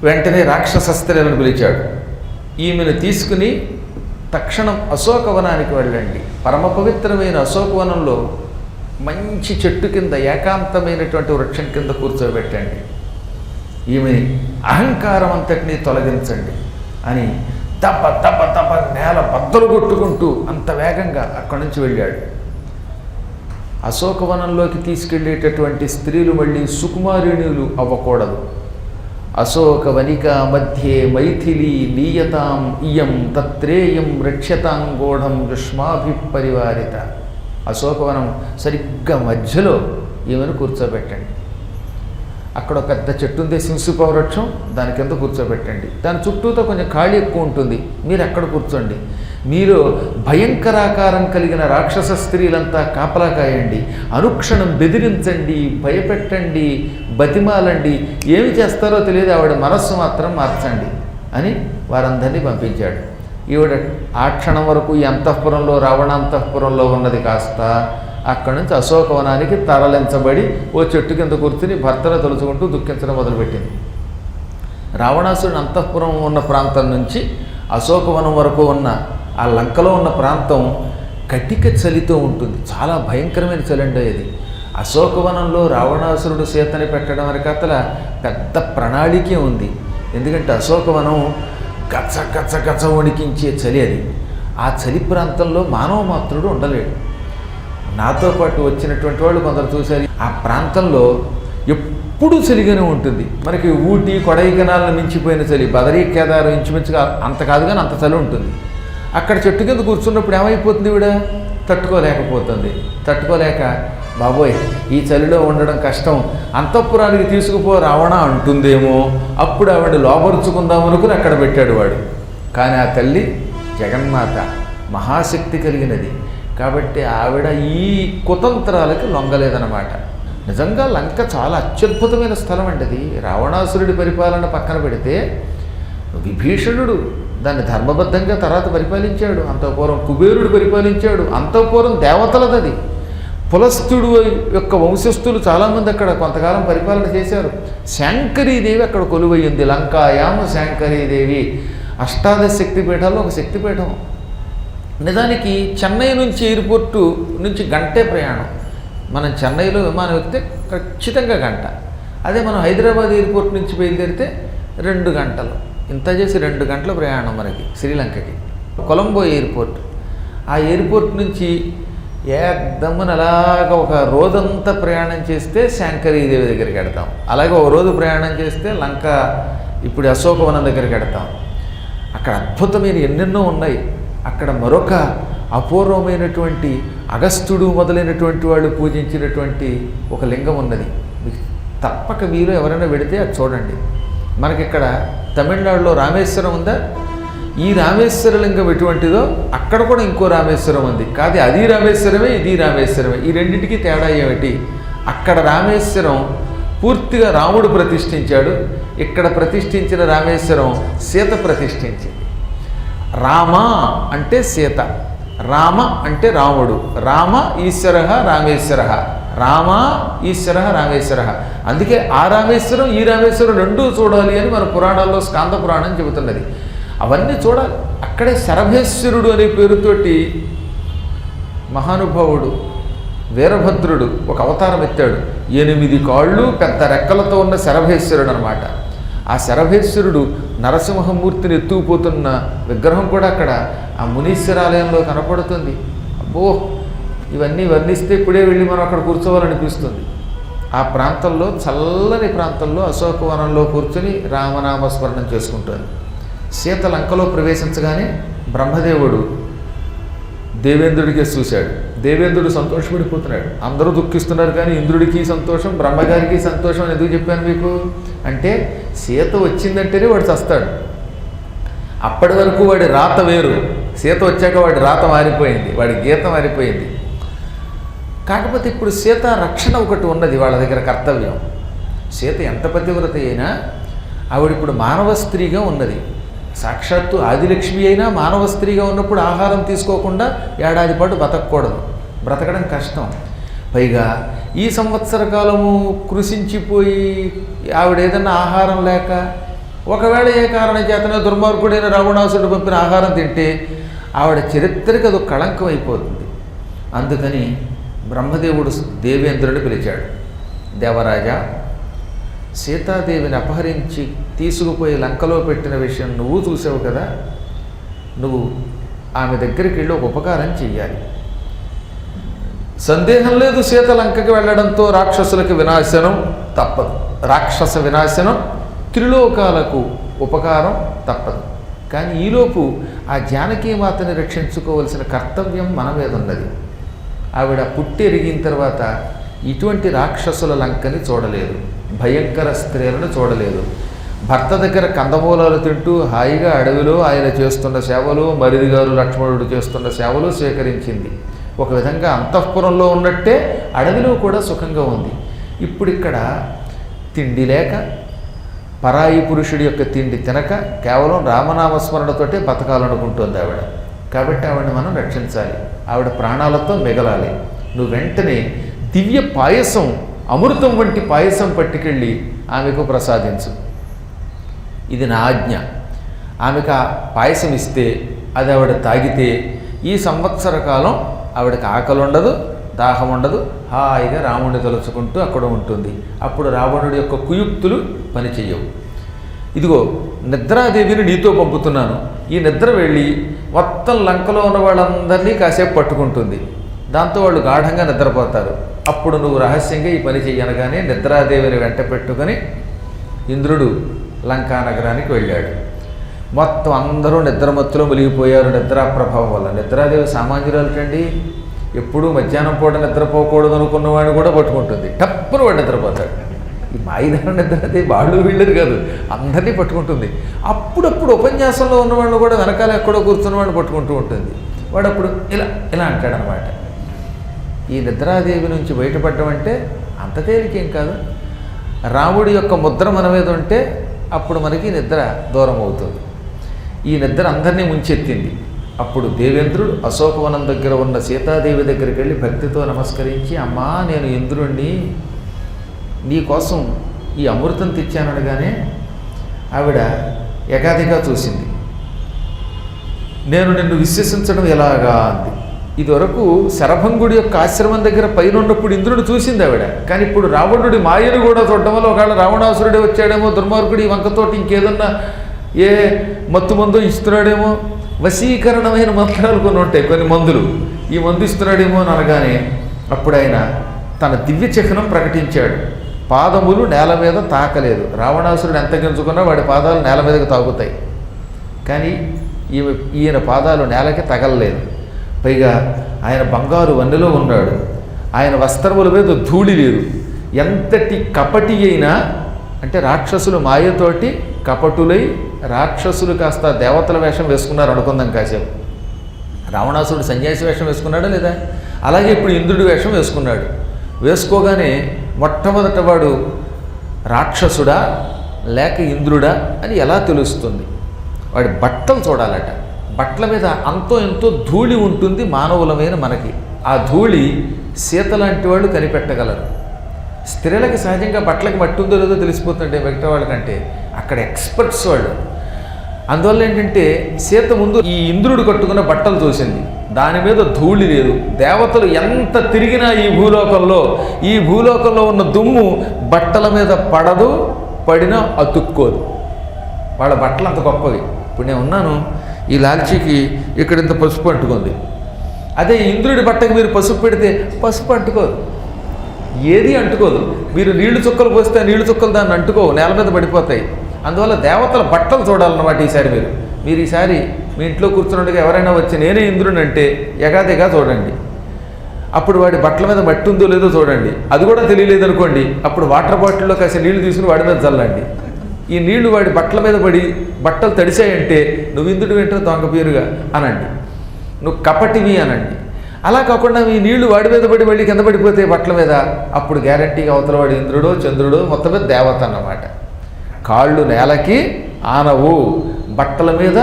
వెంటనే రాక్షస స్త్రీలను పిలిచాడు. ఈమెను తీసుకుని తక్షణం అశోకవనానికి వెళ్ళండి. పరమ పవిత్రమైన అశోకవనంలో మంచి చెట్టు కింద ఏకాంతమైనటువంటి వృక్షం కింద కూర్చోబెట్టండి. ఈమె అహంకారం అంతటినీ తొలగించండి అని దప్ప దప్ప దప్ప నేల బద్దలు కొట్టుకుంటూ అంత వేగంగా అక్కడి నుంచి వెళ్ళాడు. అశోకవనంలోకి తీసుకెళ్ళేటటువంటి స్త్రీలు మళ్ళీ సుకుమారిణులు అవ్వకూడదు. అశోకవనికా మధ్యే మైథిలీ నీయతాం ఇయం తత్రేయం రక్ష్యతాంగోఢం యుష్మాభిపరివారిత. అశోకవనం సరిగ్గా మధ్యలో ఈమెను కూర్చోబెట్టండి. అక్కడ ఒక పెద్ద చెట్టు ఉంది, సింసుపవృక్షం, దాని కింద కూర్చోబెట్టండి. దాని చుట్టూతో కొంచెం ఖాళీ ఎక్కువ ఉంటుంది, మీరు అక్కడ కూర్చోండి. మీరు భయంకరాకారం కలిగిన రాక్షస స్త్రీలంతా కాపలా కాయండి, అనుక్షణం బెదిరించండి, భయపెట్టండి, బతిమాలండి, ఏమి చేస్తారో తెలియదు, ఆవిడ మనస్సు మాత్రం మార్చండి అని వారందరినీ పంపించాడు. ఈవిడ ఆ క్షణం వరకు ఈ అంతఃపురంలో రావణాంతఃపురంలో ఉన్నది కాస్త అక్కడి నుంచి అశోకవనానికి తరలించబడి ఓ చెట్టు కింద కూర్చుని భర్తను తలుచుకుంటూ దుఃఖించడం మొదలుపెట్టింది. రావణాసురుని అంతఃపురం ఉన్న ప్రాంతం నుంచి అశోకవనం వరకు ఉన్న ఆ లంకలో ఉన్న ప్రాంతం కటిక చలితో ఉంటుంది. చాలా భయంకరమైన చలి అండి అది. అశోకవనంలో రావణాసురుడు సీతని పెట్టడం వరకు అతల పెద్ద ప్రణాళికే ఉంది. ఎందుకంటే అశోకవనం గచ్చ గచ్చ గచ్చ వణికించే చలి అది. ఆ చలి ప్రాంతంలో మానవ మాత్రుడు ఉండలేడు. నాతో పాటు వచ్చినటువంటి వాళ్ళు కొందరు చూశారు, ఆ ప్రాంతంలో ఎప్పుడూ చలిగానే ఉంటుంది. మనకి ఊటీ కొడైకెనాలను మించిపోయిన చలి, బదరీ కేదారు ఇంచుమించుగా అంత కాదు కానీ అంత చలి ఉంటుంది. అక్కడ చెట్టు కింద కూర్చున్నప్పుడు ఏమైపోతుంది, ఈవిడ తట్టుకోలేకపోతుంది. తట్టుకోలేక బాబోయ్ ఈ చలిలో ఉండడం కష్టం, అంతఃపురానికి తీసుకుపో రావణ అంటుందేమో, అప్పుడు ఆవిడ లోపరుచుకుందాం అనుకుని అక్కడ పెట్టాడు వాడు. కానీ ఆ తల్లి జగన్మాత మహాశక్తి కలిగినది కాబట్టి ఆవిడ ఈ కుతంత్రాలకి లొంగలేదన్నమాట. నిజంగా లంక చాలా అత్యద్భుతమైన స్థలం అండి అది. రావణాసురుడి పరిపాలన పక్కన పెడితే విభీషణుడు దాన్ని ధర్మబద్ధంగా తర్వాత పరిపాలించాడు. అంతఃపురం కుబేరుడు పరిపాలించాడు. అంతఃపురం దేవతలదది. పులస్తుడు యొక్క వంశస్థులు చాలామంది అక్కడ కొంతకాలం పరిపాలన చేశారు. శాంకరీదేవి అక్కడ కొలువయ్యింది. లంకాయామ శాంకరీదేవి అష్టాదశ శక్తిపీఠాల్లో ఒక శక్తిపీఠం. నిజానికి చెన్నై నుంచి ఎయిర్పోర్టు నుంచి గంటే ప్రయాణం. మనం చెన్నైలో విమానం ఎక్కితే ఖచ్చితంగా గంట. అదే మనం హైదరాబాద్ ఎయిర్పోర్ట్ నుంచి బయలుదేరితే 2 గంటలు. ఇంత చేసి 2 గంటల ప్రయాణం మనకి శ్రీలంకకి. కొలంబో ఎయిర్పోర్ట్. ఆ ఎయిర్పోర్ట్ నుంచి ఏకదమ్మని అలాగ ఒక రోజంతా ప్రయాణం చేస్తే శాంకరీదేవి దగ్గరికి వెడతాం. అలాగే ఒక రోజు ప్రయాణం చేస్తే లంక ఇప్పుడు అశోకవనం దగ్గరికి వెడతాం. అక్కడ అద్భుతమైన ఎన్నెన్నో ఉన్నాయి. అక్కడ మరొక అపూర్వమైనటువంటి అగస్త్యుడు మొదలైనటువంటి వాళ్ళు పూజించినటువంటి ఒక లింగం ఉన్నది. మీకు తప్పక మీరు ఎవరైనా వెడితే అది చూడండి. మనకిక్కడ తమిళనాడులో రామేశ్వరం ఉందా, ఈ రామేశ్వర లింగం ఎటువంటిదో అక్కడ కూడా ఇంకో రామేశ్వరం ఉంది. కాదు అది రామేశ్వరమే ఇది రామేశ్వరమే, ఈ రెండింటికి తేడా ఏమిటి? అక్కడ రామేశ్వరం పూర్తిగా రాముడు ప్రతిష్ఠించాడు, ఇక్కడ ప్రతిష్ఠించిన రామేశ్వరం సీత ప్రతిష్ఠించింది. రామ అంటే సీత, రామ అంటే రాముడు, రామ ఈశ్వర రామేశ్వర, రామ ఈశ్వర రామేశ్వర. అందుకే ఆ రామేశ్వరం ఈ రామేశ్వరం రెండూ చూడాలి అని మన పురాణాల్లో స్కాంద పురాణం చెబుతున్నది. అవన్నీ చూడాలి. అక్కడే శరభేశ్వరుడు అనే పేరుతోటి మహానుభావుడు వీరభద్రుడు ఒక అవతారం ఎత్తాడు. 8 కాళ్ళు పెద్ద రెక్కలతో ఉన్న శరభేశ్వరుడు అనమాట. ఆ శరభేశ్వరుడు నరసింహమూర్తిని ఎత్తుకుపోతున్న విగ్రహం కూడా అక్కడ ఆ మునీశ్వరాలయంలో కనపడుతుంది. అబ్బో ఇవన్నీ వర్ణిస్తే ఇప్పుడే వెళ్ళి మనం అక్కడ కూర్చోవాలనిపిస్తుంది. ఆ ప్రాంతంలో చల్లని ప్రాంతంలో అశోకవనంలో కూర్చొని రామనామస్మరణం చేసుకుంటుంది. సీత లంకలో ప్రవేశించగానే బ్రహ్మదేవుడు దేవేంద్రుడికే చూశాడు. దేవేంద్రుడు సంతోషపడిపోతున్నాడు. అందరూ దుఃఖిస్తున్నారు కానీ ఇంద్రుడికి సంతోషం, బ్రహ్మగారికి సంతోషం అని ఎందుకు చెప్పాను మీకు అంటే, సీత వచ్చిందంటేనే వాడు చస్తాడు. అప్పటి వరకు వాడి రాత వేరు, సీత వచ్చాక వాడి రాత మారిపోయింది, వాడి గీత మారిపోయింది. కాకపోతే ఇప్పుడు సీత రక్షణ ఒకటి ఉన్నది వాళ్ళ దగ్గర కర్తవ్యం. సీత ఎంత పతివ్రత అయినా ఆవిడిప్పుడు మానవ స్త్రీగా ఉన్నది. సాక్షాత్తు ఆదిలక్ష్మి అయినా మానవ స్త్రీగా ఉన్నప్పుడు ఆహారం తీసుకోకుండా ఏడాది పాటు బతకూడదు, బ్రతకడం కష్టం. పైగా ఈ సంవత్సర కాలము కృషించిపోయి ఆవిడ ఏదన్నా ఆహారం లేక ఒకవేళ ఏ కారణం చేతనే దుర్మార్గుడైన రావణాసుడు పంపిన ఆహారం తింటే ఆవిడ చరిత్రకి అది కళంకం అయిపోతుంది. అందుకని బ్రహ్మదేవుడు దేవేంద్రుడిని పిలిచాడు. దేవరాజా, సీతాదేవిని అపహరించి తీసుకుపోయి లంకలో పెట్టిన విషయం నువ్వు చూసావు కదా, నువ్వు ఆమె దగ్గరికి వెళ్ళి ఒక ఉపకారం చెయ్యాలి. సందేహం లేదు, సీత లంకకి వెళ్ళడంతో రాక్షసులకి వినాశనం తప్పదు, రాక్షస వినాశనం, త్రిలోకాలకు ఉపకారం తప్పదు. కానీ ఈలోపు ఆ జానకీమాతని రక్షించుకోవలసిన కర్తవ్యం మన మీద ఉన్నది. ఆవిడ పుట్టి ఎరిగిన తర్వాత ఇటువంటి రాక్షసుల లంకని చూడలేదు, భయంకర స్త్రీలను చూడలేదు. భర్త దగ్గర కందమూలాలు తింటూ హాయిగా అడవిలో ఆయన చేస్తున్న సేవలు, మరిది గారు లక్ష్మణుడు చేస్తున్న సేవలు స్వీకరించింది. ఒక విధంగా అంతఃపురంలో ఉన్నట్టే అడవిలో కూడా సుఖంగా ఉంది. ఇప్పుడు ఇక్కడ తిండి లేక, పరాయి పురుషుడి యొక్క తిండి తినక, కేవలం రామనామస్మరణతోటే బతకాలనుకుంటుంది ఆవిడ. కాబట్టి ఆవిడని మనం రక్షించాలి, ఆవిడ ప్రాణాలతో మిగలాలి. నువ్వు వెంటనే దివ్య పాయసం, అమృతం వంటి పాయసం పట్టుకెళ్ళి ఆమెకు ప్రసాదించు. ఇది నా ఆజ్ఞ. ఆమెకు ఆ పాయసం ఇస్తే అది ఆవిడ తాగితే ఈ సంవత్సర కాలం ఆవిడకి ఆకలి ఉండదు, దాహం ఉండదు, హాయిగా రాముడిని తలుచుకుంటూ అక్కడ ఉంటుంది. అప్పుడు రావణుడి యొక్క కుయుక్తులు పనిచేయవు. ఇదిగో నిద్రాదేవిని నీతో పంపుతున్నాను. ఈ నిద్ర వెళ్ళి మొత్తం లంకలో ఉన్న వాళ్ళందరినీ కాసేపు పట్టుకుంటుంది. దాంతో వాళ్ళు గాఢంగా నిద్రపోతారు. అప్పుడు నువ్వు రహస్యంగా ఈ పని చెయ్యనగానే నిద్రాదేవిని వెంట పెట్టుకొని ఇంద్రుడు లంకా నగరానికి వెళ్ళాడు. మొత్తం అందరూ నిద్రమత్తులో మునిగిపోయారు నిద్రా ప్రభావం వల్ల. నిద్రాదేవి సామాన్యురాలటండి, ఎప్పుడూ మధ్యాహ్నం పూట నిద్రపోకూడదు అనుకున్నవాడిని కూడా పట్టుకుంటుంది. టప్పును వాడు నిద్రపోతాడు. ఈ మాయిదారు నిద్రాదేవి వాళ్ళు వీళ్ళది కాదు, అందరినీ పట్టుకుంటుంది. అప్పుడప్పుడు ఉపన్యాసంలో ఉన్నవాళ్ళు కూడా వెనకాల ఎక్కడో కూర్చున్నవాడిని పట్టుకుంటూ ఉంటుంది. వాడు అప్పుడు ఇలా ఇలా అంటాడనమాట. ఈ నిద్రాదేవి నుంచి బయటపడడం అంటే అంత తేలికేం కాదు. రాముడి యొక్క ముద్ర మన మీద ఉంటే అప్పుడు మనకి నిద్ర దూరం అవుతుంది. ఈ నిద్ర అందరినీ ముంచెత్తింది. అప్పుడు దేవేంద్రుడు అశోకవనం దగ్గర ఉన్న సీతాదేవి దగ్గరికి వెళ్ళి భక్తితో నమస్కరించి, అమ్మా నేను ఇంద్రుణ్ణి, నీకోసం ఈ అమృతం తెచ్చాననగానే ఆవిడ ఎగాదిగా చూసింది. నేను నిన్ను విశ్వసించడం ఎలాగా అంది. ఇదివరకు శరభంగుడి యొక్క ఆశ్రమం దగ్గర పైన ఉన్నప్పుడు ఇంద్రుడు చూసింది ఆవిడ. కానీ ఇప్పుడు రావణుడి మాయను కూడా చూడడం వల్ల ఒకవేళ రావణాసురుడే వచ్చాడేమో, దుర్మార్గుడి వంకతోటి ఇంకేదన్నా ఏ మత్తు మందు ఇస్తున్నాడేమో, వశీకరణమైన మంత్రాలు కొన్ని ఉంటాయి, కొన్ని మందులు, ఈ మందు ఇస్తున్నాడేమో అని అనగానే అప్పుడు ఆయన తన దివ్య చిహ్నం ప్రకటించాడు. పాదములు నేల మీద తాకలేదు. రావణాసురుడు ఎంత గింజుకున్నా వాడి పాదాలు నేల మీదకి తాగుతాయి, కానీ ఈయన పాదాలు నేలకి తగలలేదు. పైగా ఆయన బంగారు వన్నెలో ఉన్నాడు. ఆయన వస్త్రముల మీద ధూళి లేదు. ఎంతటి కపటి అయినా, అంటే రాక్షసులు మాయతోటి కపటులై రాక్షసులు కాస్త దేవతల వేషం వేసుకున్నారు అనుకుందాం కాసేపు. రావణాసురుడు సన్యాసి వేషం వేసుకున్నాడా లేదా? అలాగే ఇప్పుడు ఇంద్రుడి వేషం వేసుకున్నాడు. వేసుకోగానే మొట్టమొదట వాడు రాక్షసుడా లేక ఇంద్రుడా అని ఎలా తెలుస్తుంది? వాడి బట్టలు చూడాలట. బట్టల మీద అంతో ఎంతో ధూళి ఉంటుంది మానవులమైన మనకి. ఆ ధూళి సీత లాంటి వాళ్ళు కనిపెట్టగలరు. స్త్రీలకి సహజంగా బట్టలకి మట్టి ఉందో లేదో తెలిసిపోతుంటే మిగతా వాళ్ళకంటే, అక్కడ ఎక్స్పర్ట్స్ వాళ్ళు. అందువల్ల ఏంటంటే సీత ముందు ఈ ఇంద్రుడు కట్టుకున్న బట్టలు చూసింది, దాని మీద ధూళి లేదు. దేవతలు ఎంత తిరిగినా ఈ భూలోకంలో ఉన్న దుమ్ము బట్టల మీద పడదు, పడినా అతుక్కోదు. వాళ్ళ బట్టలు అంత గొప్పవి. ఇప్పుడు నేను ఉన్నాను, ఈ లాల్చీకి ఇక్కడ ఇంత పసుపు అంటుకుంది. అదే ఇంద్రుడి బట్టకి మీరు పసుపు పెడితే పసుపు అంటుకోదు, ఏది అంటుకోదు. మీరు నీళ్లు చుక్కలు పోస్తే నీళ్లు చుక్కలు దాన్ని అంటుకోవు, నేల మీద పడిపోతాయి. అందువల్ల దేవతల బట్టలు చూడాలన్నమాట. మీరు ఈసారి మీ ఇంట్లో కూర్చున్నట్టుగా ఎవరైనా వచ్చి నేనే ఇంద్రుని అంటే ఎగాదిగా చూడండి. అప్పుడు వాడి బట్టల మీద మట్టి ఉందో లేదో చూడండి. అది కూడా తెలియలేదు అనుకోండి, అప్పుడు వాటర్ బాటిల్లో కాసి నీళ్లు తీసుకుని వాడి మీద చల్లండి. ఈ నీళ్లు వాడి బట్టల మీద పడి బట్టలు తడిసాయంటే నువ్వు ఇంద్రుడు వెంటనే దొంగ పేరుగా అనండి, నువ్వు కపటివి అనండి. అలా కాకుండా ఈ నీళ్లు వాడి మీద పడి మళ్ళీ కింద పడిపోతే బట్టల మీద, అప్పుడు గ్యారంటీగా అవతల వాడి ఇంద్రుడో చంద్రుడో మొత్తం మీద దేవత అన్నమాట. కాళ్ళు నేలకి ఆనవు, బట్టల మీద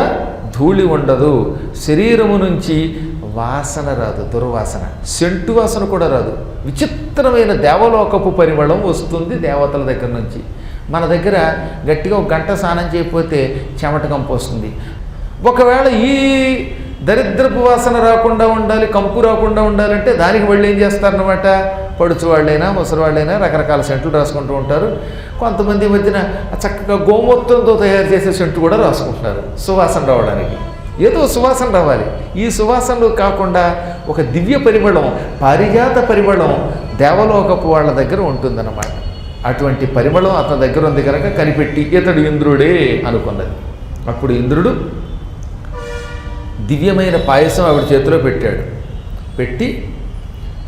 ధూళి ఉండదు, శరీరము నుంచి వాసన రాదు, దుర్వాసన, సెంటు వాసన కూడా రాదు. విచిత్రమైన దేవలోకపు పరిమళం వస్తుంది దేవతల దగ్గర నుంచి. మన దగ్గర గట్టిగా ఒక గంట స్నానం చేయకపోతే చెమట కంపు వస్తుంది. ఒకవేళ ఈ దరిద్రపు వాసన రాకుండా ఉండాలి, కంపు రాకుండా ఉండాలంటే దానికి వాళ్ళు ఏం చేస్తారన్నమాట, పడుచు వాళ్ళైనా ముసలి వాళ్ళైనా రకరకాల సెంట్లు రాసుకుంటూ ఉంటారు. కొంతమంది మధ్యన చక్కగా గోమూత్రంతో తయారు చేసే సెంటు కూడా రాసుకుంటున్నారు సువాసన రావడానికి. ఏదో సువాసన రావాలి. ఈ సువాసనలు కాకుండా ఒక దివ్య పరిమళం, పారిజాత పరిమళం దేవలోకపు వాళ్ళ దగ్గర ఉంటుందన్నమాట. అటువంటి పరిమళం అతని దగ్గర ఉంది కనుక కనిపెట్టి ఇతడు ఇంద్రుడే అనుకున్నది. అప్పుడు ఇంద్రుడు దివ్యమైన పాయసం ఆవిడ చేతిలో పెట్టాడు. పెట్టి,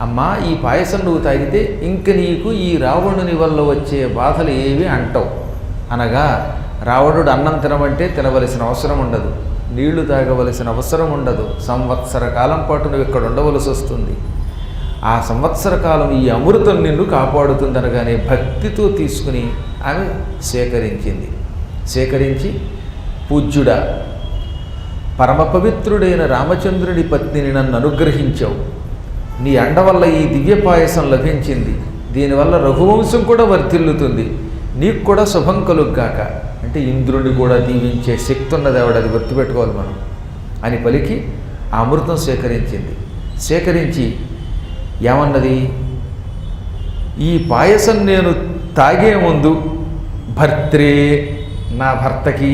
అమ్మా ఈ పాయసం నువ్వు తాగితే ఇంక నీకు ఈ రావణుని వల్ల వచ్చే బాధలు ఏవి అంటవు. అనగా రావణుడు అన్నం తినమంటే తినవలసిన అవసరం ఉండదు, నీళ్లు తాగవలసిన అవసరం ఉండదు, సంవత్సర కాలం పాటు నువ్వు ఇక్కడ ఉండవలసి వస్తుంది. ఆ సంవత్సర కాలం ఈ అమృతం నిన్ను కాపాడుతుందనగానే భక్తితో తీసుకుని ఆమె సేకరించింది. సేకరించి, పూజ్యుడా, పరమ పవిత్రుడైన రామచంద్రుడి పత్నిని నన్ను అనుగ్రహించావు. నీ అండ వల్ల ఈ దివ్య పాయసం లభించింది. దీనివల్ల రఘువంశం కూడా వర్ధిల్లుతుంది. నీకు కూడా శుభం కలుగ్గాక. అంటే ఇంద్రుడిని కూడా దీవించే శక్తి ఉన్నది ఆవిడ, అది గుర్తుపెట్టుకోవాలి మనం అని పలికి ఆ అమృతం సేకరించింది. సేకరించి ఏమన్నది, ఈ పాయసం నేను తాగే ముందు భర్త్రే, నా భర్తకి,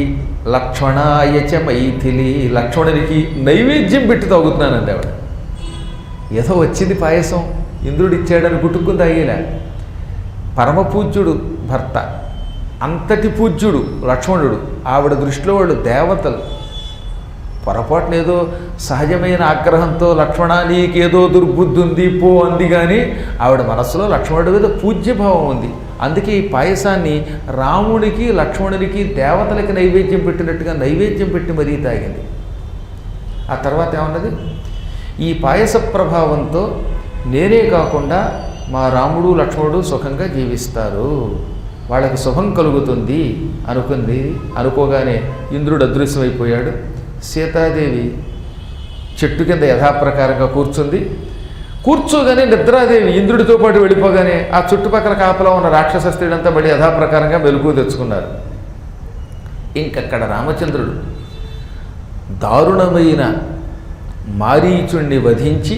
లక్ష్మణాయచ మైథిలి, లక్ష్మణునికి నైవేద్యం పెట్టి తాగుతున్నానండి ఆవిడ. ఏదో వచ్చింది పాయసం, ఇంద్రుడు ఇచ్చాడని గుట్టుకుని తాగేలా. పరమపూజ్యుడు భర్త, అంతటి పూజ్యుడు లక్ష్మణుడు, ఆవిడ దృష్టిలో వాళ్ళు దేవతలు. పొరపాటున ఏదో సహజమైన ఆగ్రహంతో లక్ష్మణ నీకేదో దుర్బుద్ధి ఉంది పో అంది, కానీ ఆవిడ మనస్సులో లక్ష్మణుడి మీద పూజ్యభావం ఉంది. అందుకే ఈ పాయసాన్ని రాముడికి లక్ష్మణునికి దేవతలకి నైవేద్యం పెట్టినట్టుగా నైవేద్యం పెట్టి మరీ తాగింది. ఆ తర్వాత ఏమన్నది, ఈ పాయస ప్రభావంతో నేనే కాకుండా మా రాముడు లక్ష్మణుడు సుఖంగా జీవిస్తారు, వాళ్ళకి శుభం కలుగుతుంది అనుకుంది. అనుకోగానే ఇంద్రుడు అదృశ్యమైపోయాడు. సీతాదేవి చెట్టు కింద యథాప్రకారంగా కూర్చుంది. కూర్చోగానే నిద్రాదేవి ఇంద్రుడితో పాటు వెళ్ళిపోగానే ఆ చుట్టుపక్కల కాపలా ఉన్న రాక్షస స్త్రీలంతా మళ్ళీ యథాప్రకారంగా మెలకువ తెచ్చుకున్నారు. ఇంకక్కడ రామచంద్రుడు దారుణమైన మారీచుణ్ణి వధించి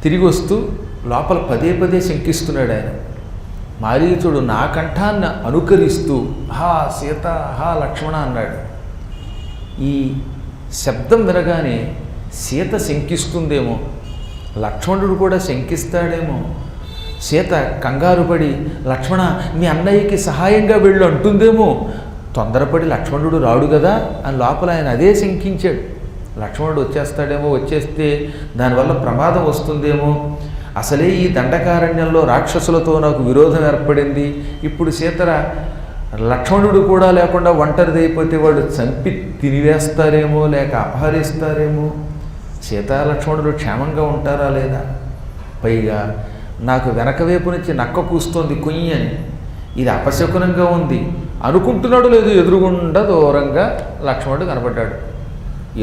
తిరిగి వస్తూ లోపల పదే పదే శంకిస్తున్నాడు ఆయన. మారీచుడు నా కంఠాన్ని అనుకరిస్తూ హా సీత, హా లక్ష్మణ అన్నాడు. ఈ శబ్దం వినగానే సీత శంకిస్తుందేమో, లక్ష్మణుడు కూడా శంకిస్తాడేమో. సీత కంగారు పడి లక్ష్మణ మీ అన్నయ్యకి సహాయంగా వెళ్ళు అంటుందేమో. తొందరపడి లక్ష్మణుడు రాడు కదా అని లోపల ఆయన అదే శంకించాడు. లక్ష్మణుడు వచ్చేస్తాడేమో, వచ్చేస్తే దానివల్ల ప్రమాదం వస్తుందేమో, అసలే ఈ దండకారణ్యంలో రాక్షసులతో నాకు విరోధం ఏర్పడింది, ఇప్పుడు సీతర లక్ష్మణుడు కూడా లేకుండా ఒంటరిదైపోతే వాడు చంపి తినివేస్తారేమో, లేక అపహరిస్తారేమో, సీతాలక్ష్మణుడు క్షేమంగా ఉంటారా లేదా, పైగా నాకు వెనక వైపు నుంచి నక్క కూస్తోంది కుయ్యి అని, ఇది అపశకునంగా ఉంది అనుకుంటున్నాడు. లేదు, ఎదురుగుండా దూరంగా లక్ష్మణుడు కనపడ్డాడు.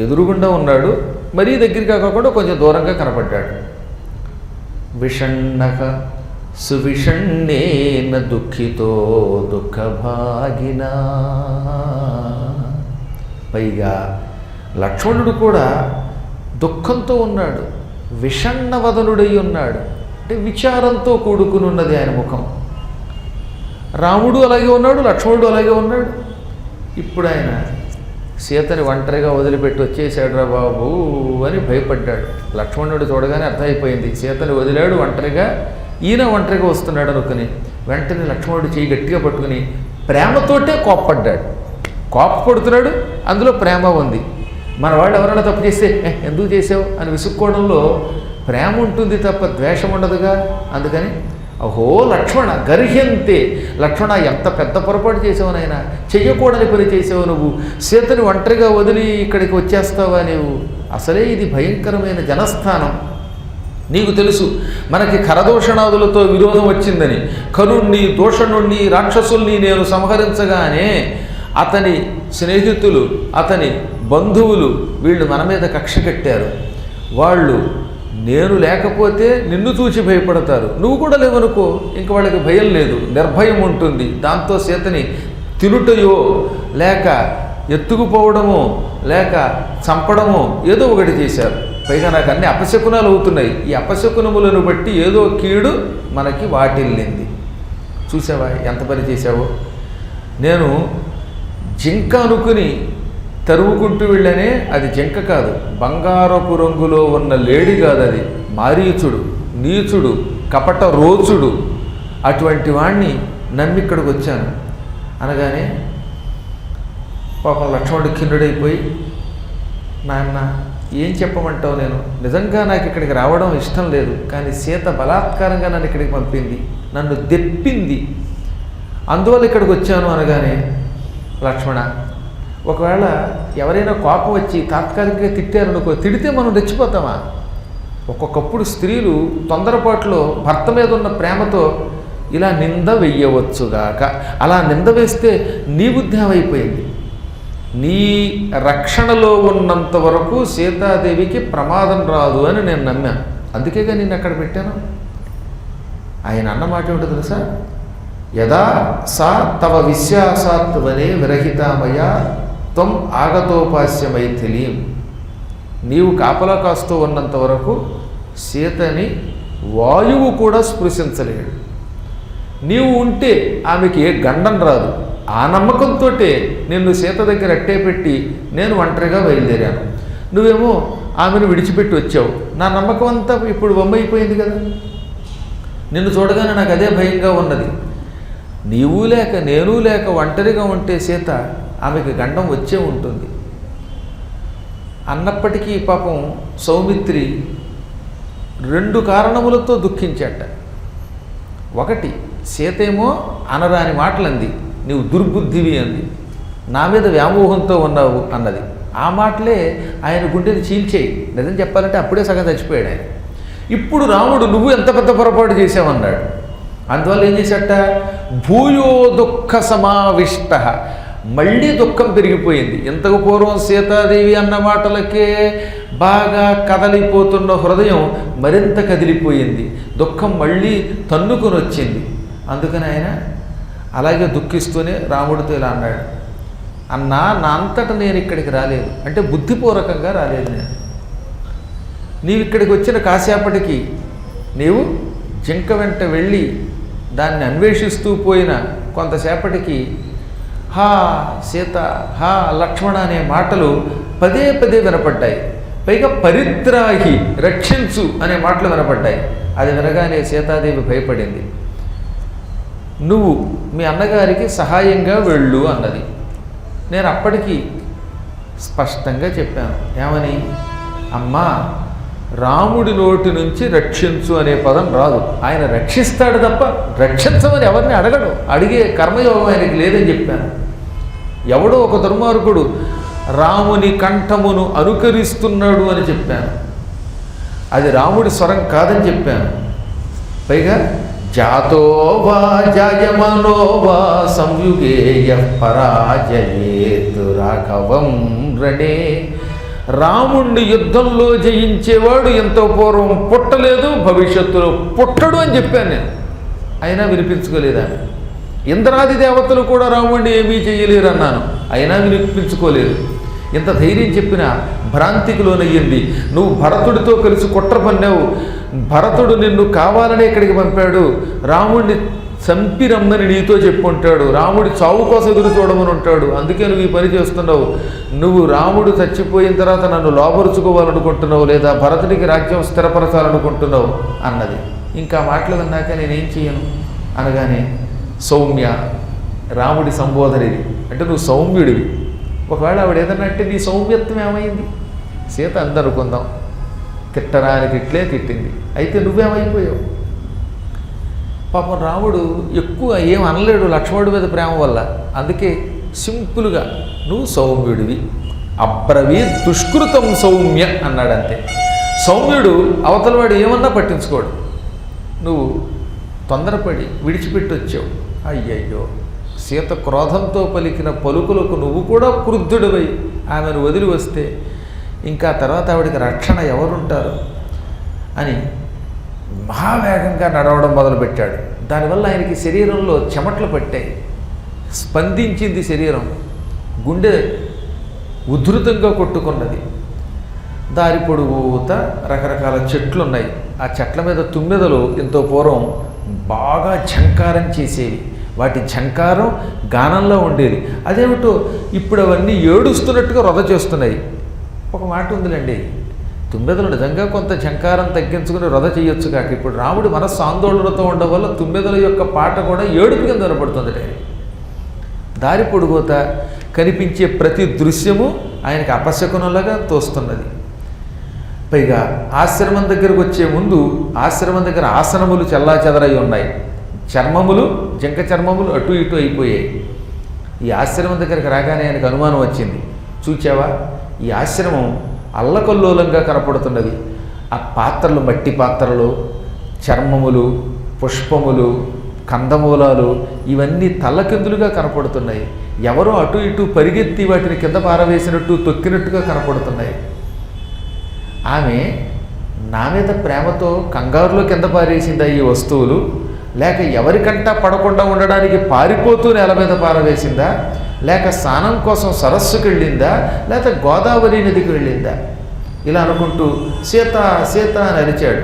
ఎదురుగుండా ఉన్నాడు, మరీ దగ్గరికి కాకుండా కొంచెం దూరంగా కనపడ్డాడు. విషణ్ణః సువిషణ్ణేన దుఃఖితో దుఃఖభాగినా. పైగా లక్ష్మణుడు కూడా దుఃఖంతో ఉన్నాడు, విషణ్ణవదనుడై ఉన్నాడు. అంటే విచారంతో కూడుకుని ఉన్నది ఆయన ముఖం. రాముడు అలాగే ఉన్నాడు, లక్ష్మణుడు అలాగే ఉన్నాడు. ఇప్పుడు ఆయన సీతని ఒంటరిగా వదిలిపెట్టి వచ్చేసాడు రా బాబు అని భయపడ్డాడు. లక్ష్మణుడు చూడగానే అర్థమైపోయింది, సీతని వదిలాడు ఒంటరిగా, ఈయన ఒంటరిగా వస్తున్నాడు అనుకుని వెంటనే లక్ష్మణుడు చేయి గట్టిగా పట్టుకుని ప్రేమతోటే కోప్పడ్డాడు. కోప్పడుతున్నాడు, అందులో ప్రేమ ఉంది. మన వాళ్ళు ఎవరైనా తప్పు చేస్తే ఎందుకు చేసావు అని విసుక్కోవడంలో ప్రేమ ఉంటుంది తప్ప ద్వేషం ఉండదుగా. అందుకని అహో లక్ష్మణ గర్హ్యంతే, లక్ష్మణ ఎంత పెద్ద పొరపాటు చేసావునైనా, చెయ్యకూడని పని చేసావు నువ్వు, సీతని ఒంటరిగా వదిలి ఇక్కడికి వచ్చేస్తావా నువ్వు, అసలే ఇది భయంకరమైన జనస్థానం, నీకు తెలుసు మనకి ఖరదూషణాదులతో విరోధం వచ్చిందని. ఖరుణ్ణి, దూషణుణ్ణి, రాక్షసుల్ని నేను సంహరించగానే అతని స్నేహితులు, అతని బంధువులు వీళ్ళు మన మీద కక్ష కట్టారు. వాళ్ళు నేను లేకపోతే నిన్ను చూచి భయపడతారు. నువ్వు కూడా లేవనుకో, ఇంక వాళ్ళకి భయం లేదు, నిర్భయం ఉంటుంది. దాంతో సీతని తినుటయో లేక ఎత్తుకుపోవడమో లేక చంపడమో ఏదో ఒకటి చేశారు. పైగా నాకు అన్ని అపశకునాలు అవుతున్నాయి. ఈ అపశకునములను బట్టి ఏదో కీడు మనకి వాటిల్లింది. చూసావా ఎంత పని చేశావో? నేను జింక అనుకుని తరువుకుంటూ వెళ్ళనే అది జింక కాదు, బంగారపు రంగులో ఉన్న లేడి కాదు, అది మారీచుడు, నీచుడు, కపట రోచుడు. అటువంటి వాణ్ణి నమ్మి ఇక్కడికి వచ్చాను అనగానే పాపం లక్ష్మణుడు ఖిన్నుడైపోయి, నాన్న ఏం చెప్పమంటావు, నేను నిజంగా నాకు ఇక్కడికి రావడం ఇష్టం లేదు, కానీ సీత బలాత్కారంగా నన్ను ఇక్కడికి పంపింది, నన్ను దెప్పింది, అందువల్ల ఇక్కడికి వచ్చాను అనగానే, లక్ష్మణ ఒకవేళ ఎవరైనా కోపం వచ్చి తాత్కాలికంగా తిట్టారనుకో, తిడితే మనం రెచ్చిపోతామా? ఒక్కొక్కప్పుడు స్త్రీలు తొందరపాటులో భర్త మీద ఉన్న ప్రేమతో ఇలా నింద వెయ్యవచ్చుగాక. అలా నింద వేస్తే నీ బుద్ధి ఏమైపోయింది? నీ రక్షణలో ఉన్నంత వరకు సీతాదేవికి ప్రమాదం రాదు అని నేను నమ్మాను. అందుకేగా నేను అక్కడ పెట్టాను. ఆయన అన్న మాట ఏమిటో తెలుసా? యదా సా తవ విశ్వాసాత్ వనే విరహితామయ త్వం ఆగతోపాస్య మైథిలీం. నీవు కాపలా కాస్తూ ఉన్నంత వరకు సీతని వాయువు కూడా స్పృశించలేడు. నీవు ఉంటే ఆమెకి ఏ గండం రాదు. ఆ నమ్మకంతో నిన్ను సీత దగ్గర అట్టే పెట్టి నేను ఒంటరిగా బయలుదేరాను. నువ్వేమో ఆమెను విడిచిపెట్టి వచ్చావు. నా నమ్మకం అంతా ఇప్పుడు బొమ్మైపోయింది కదా. నిన్ను చూడగానే నాకు అదే భయంగా ఉన్నది. నీవు లేక నేను లేక ఒంటరిగా ఉంటే సీత ఆమెకి గండం వచ్చే ఉంటుంది అన్నప్పటికీ పాపం సౌమిత్రి 2 కారణములతో దుఃఖించట. ఒకటి, సీతేమో అనరాని మాటలంది, నీవు దుర్బుద్ధివి అంది, నా మీద వ్యామోహంతో ఉన్నావు అన్నది. ఆ మాటలే ఆయన గుండెని చీల్చేయి. నిజం చెప్పాలంటే అప్పుడే సగం చచ్చిపోయాడు ఆయన. ఇప్పుడు రాముడు నువ్వు ఎంత పెద్ద పొరపాటు చేసావన్నాడు. అందువల్ల ఏం చేశాట? భూయో దుఃఖ సమావిష్ట, మళ్ళీ దుఃఖం పెరిగిపోయింది. ఇంతకు పూర్వం సీతాదేవి అన్న మాటలకే బాగా కదలిపోతున్న హృదయం మరింత కదిలిపోయింది. దుఃఖం మళ్ళీ తన్నుకొని వచ్చింది. అందుకని ఆయన అలాగే దుఃఖిస్తూనే రాముడితో ఇలా అన్నాడు, అన్నా నా అంతట నేను ఇక్కడికి రాలేదు, అంటే బుద్ధిపూర్వకంగా రాలేదు నేను. నీవు ఇక్కడికి వచ్చిన కాసేపటికి నీవు జింక వెంట వెళ్ళి దాన్ని అన్వేషిస్తూ పోయిన కొంతసేపటికి హా సీత, హా లక్ష్మణ అనే మాటలు పదే పదే వినపడ్డాయి. పైగా పరిత్రాహి, రక్షించు అనే మాటలు వినపడ్డాయి. అది వినగానే సీతాదేవి భయపడింది. నువ్వు మీ అన్నగారికి సహాయంగా వెళ్ళు అన్నది. నేను అప్పటికి స్పష్టంగా చెప్పాను, ఏమని? అమ్మా, రాముడి నోటి నుంచి రక్షించు అనే పదం రాదు. ఆయన రక్షిస్తాడు తప్ప రక్షించమని ఎవరిని అడగడు. అడిగే కర్మయోగం ఆయనకి లేదని చెప్పాను. ఎవడో ఒక దుర్మార్గుడు రాముని కంఠమును అనుకరిస్తున్నాడు అని చెప్పాను. అది రాముడి స్వరం కాదని చెప్పాను. పైగా జాతో వా జాయమనో వా సంయుగేయ పరాజయేతు రాఘవం రణే. రాముణ్ణి యుద్ధంలో జయించేవాడు ఎంతో పూర్వం పుట్టలేదు, భవిష్యత్తులో పుట్టడు అని చెప్పాను నేను. అయినా వినిపించుకోలేదా? ఇంద్రాది దేవతలు కూడా రాముణ్ణి ఏమీ చేయలేరు అన్నాను, అయినా వినిపించుకోలేదు. ఇంత ధైర్యం చెప్పినా భ్రాంతికి లోనయ్యింది. నువ్వు భరతుడితో కలిసి కుట్ర పన్నావు. భరతుడు నిన్ను కావాలనే ఇక్కడికి పంపాడు. రాముడిని చంపి రమ్మని నీతో చెప్పుంటాడు. రాముడి చావు కోసం ఎదురు చూడమని ఉంటాడు. అందుకే నువ్వు ఈ పని చేస్తున్నావు. నువ్వు రాముడు చచ్చిపోయిన తర్వాత నన్ను లోపరుచుకోవాలనుకుంటున్నావు, లేదా భరతుడికి రాజ్యం స్థిరపరచాలనుకుంటున్నావు అన్నది. ఇంకా మాటలు విన్నాక నేనేం చేయను అనగానే, సౌమ్య, రాముడి సంబోధన ఇది. అంటే నువ్వు సౌమ్యుడివి. ఒకవేళ ఆవిడ ఏదన్నా అంటే నీ సౌమ్యత్వం ఏమైంది? సీత అందనుకుందాం, తిట్టరాని తిట్లే తిట్టింది. అయితే నువ్వేమైపోయావు? పాపం రాముడు ఎక్కువ ఏం అనలేడు లక్ష్మణుడి మీద ప్రేమ వల్ల. అందుకే సింపుల్గా నువ్వు సౌమ్యుడివి, అబ్రవీ దుష్కృతం సౌమ్య అన్నాడు. అంతే. సౌమ్యుడు అవతలవాడు ఏమన్నా పట్టించుకోడు. నువ్వు తొందరపడి విడిచిపెట్టి వచ్చావు. అయ్యయ్యో, సీత క్రోధంతో పలికిన పలుకులకు నువ్వు కూడా క్రుద్ధుడివై ఆమెను వదిలి వస్తే ఇంకా తర్వాత ఆవిడికి రక్షణ ఎవరుంటారు అని మహావేగంగా నడవడం మొదలుపెట్టాడు. దానివల్ల ఆయనకి శరీరంలో చెమట్లు పట్టాయి, స్పందించింది శరీరం, గుండె ఉధృతంగా కొట్టుకున్నది. దారి పొడుగుతా రకరకాల చెట్లు ఉన్నాయి. ఆ చెట్ల మీద తుమ్మెదలు ఎంతో పూర్వం బాగా ఝంకారం చేసేవి. వాటి ఝంకారం గానంలో ఉండేది. అదేమిటో ఇప్పుడు అవన్నీ ఏడుస్తున్నట్టుగా రొద చేస్తున్నాయి. ఒక మాట ఉందిలేండి, తుమ్మెదలు నిజంగా కొంత ఝంకారం తగ్గించుకుని రొద చేయొచ్చు కాక ఇప్పుడు రాముడి మనస్సు ఆందోళనతో ఉండడం వల్ల తుమ్మెదల యొక్క పాట కూడా ఏడుపు కింద వినపడుతుంది. దారి పొడుగుతా కనిపించే ప్రతి దృశ్యము ఆయనకి అపశకునంలాగా తోస్తున్నది. పైగా ఆశ్రమం దగ్గరకు వచ్చే ముందు ఆశ్రమం దగ్గర ఆసనములు చెల్లాచెదరై ఉన్నాయి. చర్మములు, జంక చర్మములు అటు ఇటు అయిపోయాయి. ఈ ఆశ్రమం దగ్గరికి రాగానే ఆయనకు అనుమానం వచ్చింది. చూచావా, ఈ ఆశ్రమం అల్లకల్లోలంగా కనపడుతున్నది. ఆ పాత్రలు మట్టి పాత్రలు, చర్మములు, పుష్పములు, కందమూలాలు ఇవన్నీ తల్లకిందులుగా కనపడుతున్నాయి. ఎవరో అటు ఇటు పరిగెత్తి వాటిని కింద పారవేసినట్టు తొక్కినట్టుగా కనపడుతున్నాయి. ఆమె నా మీద ప్రేమతో కంగారులో కింద పారేసిందా ఈ వస్తువులు, లేక ఎవరికంటా పడకుండా ఉండడానికి పారిపోతూ నేల మీద పారవేసిందా, లేక స్నానం కోసం సరస్సుకి వెళ్ళిందా, లేక గోదావరి నదికి వెళ్ళిందా? ఇలా అనుకుంటూ సీత సీత అని అరిచాడు.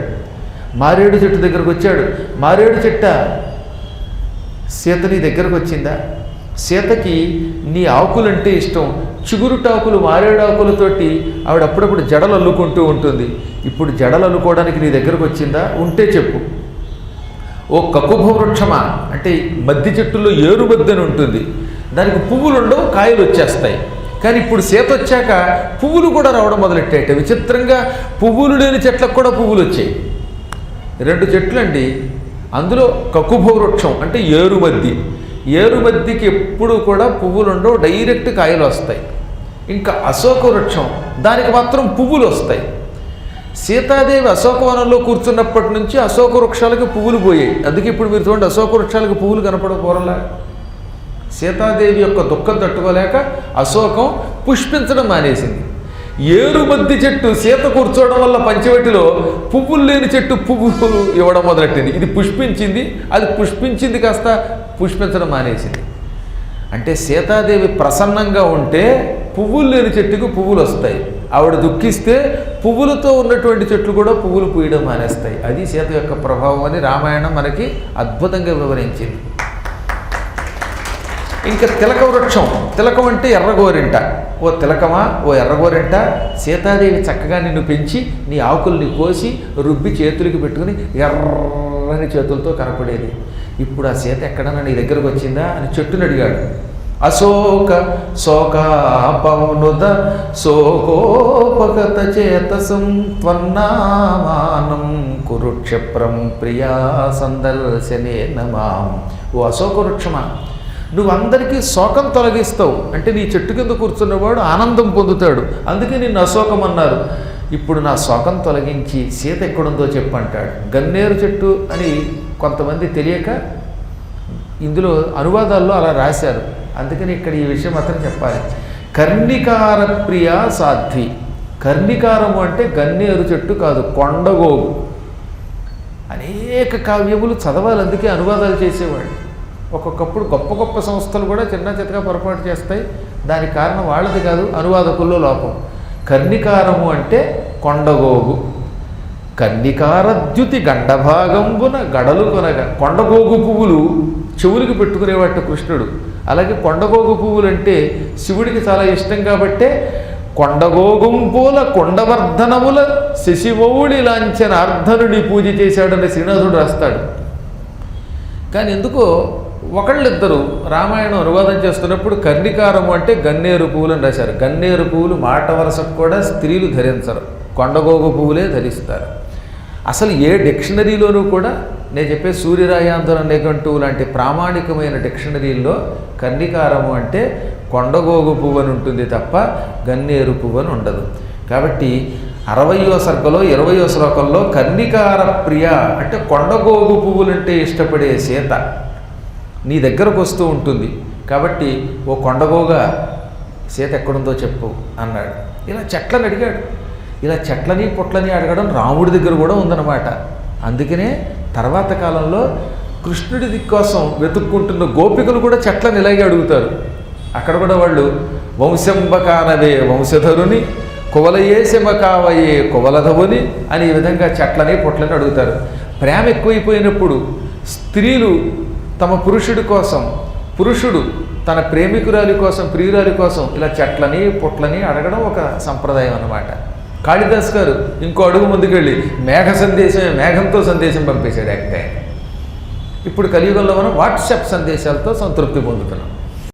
మారేడు చెట్టు దగ్గరకు వచ్చాడు. మారేడు చెట్ట, సీత నీ దగ్గరకు వచ్చిందా? సీతకి నీ ఆకులంటే ఇష్టం. చిగురుటాకులు, మారేడాకులతోటి ఆవిడ అప్పుడప్పుడు జడలు అల్లుకుంటూ ఉంటుంది. ఇప్పుడు జడలు అల్లుకోవడానికి నీ దగ్గరకు వచ్చిందా? ఉంటే చెప్పు. ఓ కకుభ వృక్షమా అంటే మద్ది చెట్టుల్లో ఏరు మద్ది అని ఉంటుంది. దానికి పువ్వులు ఉండవు, కాయలు వచ్చేస్తాయి. కానీ ఇప్పుడు సీత వచ్చాక పువ్వులు కూడా రావడం మొదలెట్టాయట. విచిత్రంగా పువ్వులు లేని చెట్లకు కూడా పువ్వులు వచ్చాయి. 2 చెట్లు అండి. అందులో కకుభ వృక్షం అంటే ఏరుమద్ది. ఏరుమద్దికి ఎప్పుడు కూడా పువ్వులు ఉండవు, డైరెక్ట్ కాయలు వస్తాయి. ఇంకా అశోక వృక్షం, దానికి మాత్రం పువ్వులు వస్తాయి. సీతాదేవి అశోకవనంలో కూర్చున్నప్పటి నుంచి అశోక వృక్షాలకు పువ్వులు పోయాయి. అందుకే ఇప్పుడు మీరు చూడండి, అశోక వృక్షాలకు పువ్వులు కనపడకపోరలా. సీతాదేవి యొక్క దుఃఖం తట్టుకోలేక అశోకం పుష్పించడం మానేసింది. ఏరుమద్ది చెట్టు సీత కూర్చోవడం వల్ల పంచవటిలో పువ్వులు లేని చెట్టు పువ్వులు ఇవ్వడం మొదలెట్టింది. ఇది పుష్పించింది, అది పుష్పించింది కాస్త పుష్పించడం మానేసింది. అంటే సీతాదేవి ప్రసన్నంగా ఉంటే పువ్వులు లేని చెట్టుకు పువ్వులు వస్తాయి. ఆవిడ దుఃఖిస్తే పువ్వులతో ఉన్నటువంటి చెట్లు కూడా పువ్వులు పూయడం మానేస్తాయి. అది సీత యొక్క ప్రభావం అని రామాయణం మనకి అద్భుతంగా వివరించింది. ఇంకా తిలక వృక్షం, తిలకం అంటే ఎర్రగోరింట. ఓ తిలకమా, ఓ ఎర్రగోరింట, సీతాదేవి చక్కగా నిన్ను పెంచి నీ ఆకుల్ని కోసి రుబ్బి చేతులకి పెట్టుకుని ఎర్రని చేతులతో కనపడేది. ఇప్పుడు ఆ సీత ఎక్కడన్నా నీ దగ్గరకు వచ్చిందా అని చెట్టుని అడిగాడు. అశోక శోకాపనుద శోకోపగత చేతసం త్వన్నామానం కురుక్షప్రం ప్రియా సందర్శనే నమాం. ఓ అశోక వృక్షమా, నువ్వు అందరికీ శోకం తొలగిస్తావు. అంటే నీ చెట్టు కింద కూర్చున్నవాడు ఆనందం పొందుతాడు. అందుకే నిన్ను అశోకం అన్నారు. ఇప్పుడు నా శోకం తొలగించి సీత ఎక్కడుందో చెప్పంటాడు. గన్నేరు చెట్టు అని కొంతమంది తెలియక ఇందులో అనువాదాల్లో అలా రాశారు. అందుకని ఇక్కడ ఈ విషయం మాత్రం చెప్పాలి. కర్ణికార ప్రియ సాధ్వి. కర్ణికారము అంటే గన్నేరు చెట్టు కాదు, కొండగోగు. అనేక కావ్యములు చదవాలి, అందుకే అనువాదాలు చేసేవాడు. ఒక్కొక్కప్పుడు గొప్ప గొప్ప సంస్థలు కూడా చిన్న చితగా పొరపాటు చేస్తాయి. దానికి కారణం వాళ్ళది కాదు, అనువాదకుల్లో లోపం. కర్ణికారము అంటే కొండగోగు. కర్ణికారద్యుతి గండభాగంబున గడలు కొనగా. కొండగోగు పువ్వులు చెవులకి పెట్టుకునేవాట కృష్ణుడు. అలాగే కొండగోగు పువ్వులు అంటే శివుడికి చాలా ఇష్టం కాబట్టే కొండగోగుంపూల కొండవర్ధనముల శశిమౌళి లాంఛన అర్ధనుడి పూజ చేశాడని శ్రీనాథుడు రాస్తాడు. కానీ ఎందుకో ఒకళ్ళిద్దరు రామాయణం అనువాదం చేస్తున్నప్పుడు కర్ణికారము అంటే గన్నేరు పువ్వులు అని రాశారు. గన్నేరు పువ్వులు మాట వరసకు కూడా స్త్రీలు ధరించరు, కొండగోగు పువ్వులే ధరిస్తారు. అసలు ఏ డిక్షనరీలోనూ కూడా నేను చెప్పే సూర్యరాయాంధ్ర నిఘంటువు లాంటి ప్రామాణికమైన డిక్షనరీల్లో కర్ణికారము అంటే కొండగోగు పువ్వు అని ఉంటుంది తప్ప గన్నేరు పువ్వు అని ఉండదు. కాబట్టి 60వ సర్గలో 20వ శ్లోకంలో కర్ణికార ప్రియ అంటే కొండగోగు పువ్వులంటే ఇష్టపడే సీత నీ దగ్గరకు వస్తూ ఉంటుంది కాబట్టి ఓ కొండగోగా సీత ఎక్కడుందో చెప్పు అన్నాడు. ఇలా చెట్లని అడిగాడు. ఇలా చెట్లని పుట్లని అడగడం రాముడి దగ్గర కూడా ఉందన్నమాట. అందుకనే తర్వాత కాలంలో కృష్ణుడి కోసం వెతుక్కుంటున్న గోపికలు కూడా చెట్లను ఇలాగే అడుగుతారు. అక్కడ కూడా వాళ్ళు వంశంబకానవే వంశధరుని కువలయేసెమ కావయే కువలధవుని అని ఈ విధంగా చెట్లని పుట్లని అడుగుతారు. ప్రేమ ఎక్కువైపోయినప్పుడు స్త్రీలు తమ పురుషుడి కోసం, పురుషుడు తన ప్రేమికురాలి కోసం, ప్రియురాలి కోసం ఇలా చెట్లని పుట్లని అడగడం ఒక సంప్రదాయం అన్నమాట. కాళిదాస్ గారు ఇంకో అడుగు ముందుకెళ్ళి మేఘంతో సందేశం పంపేశాడు. ఇప్పుడు కలియుగంలో మనం వాట్సాప్ సందేశాలతో సంతృప్తి పొందుతున్నాం.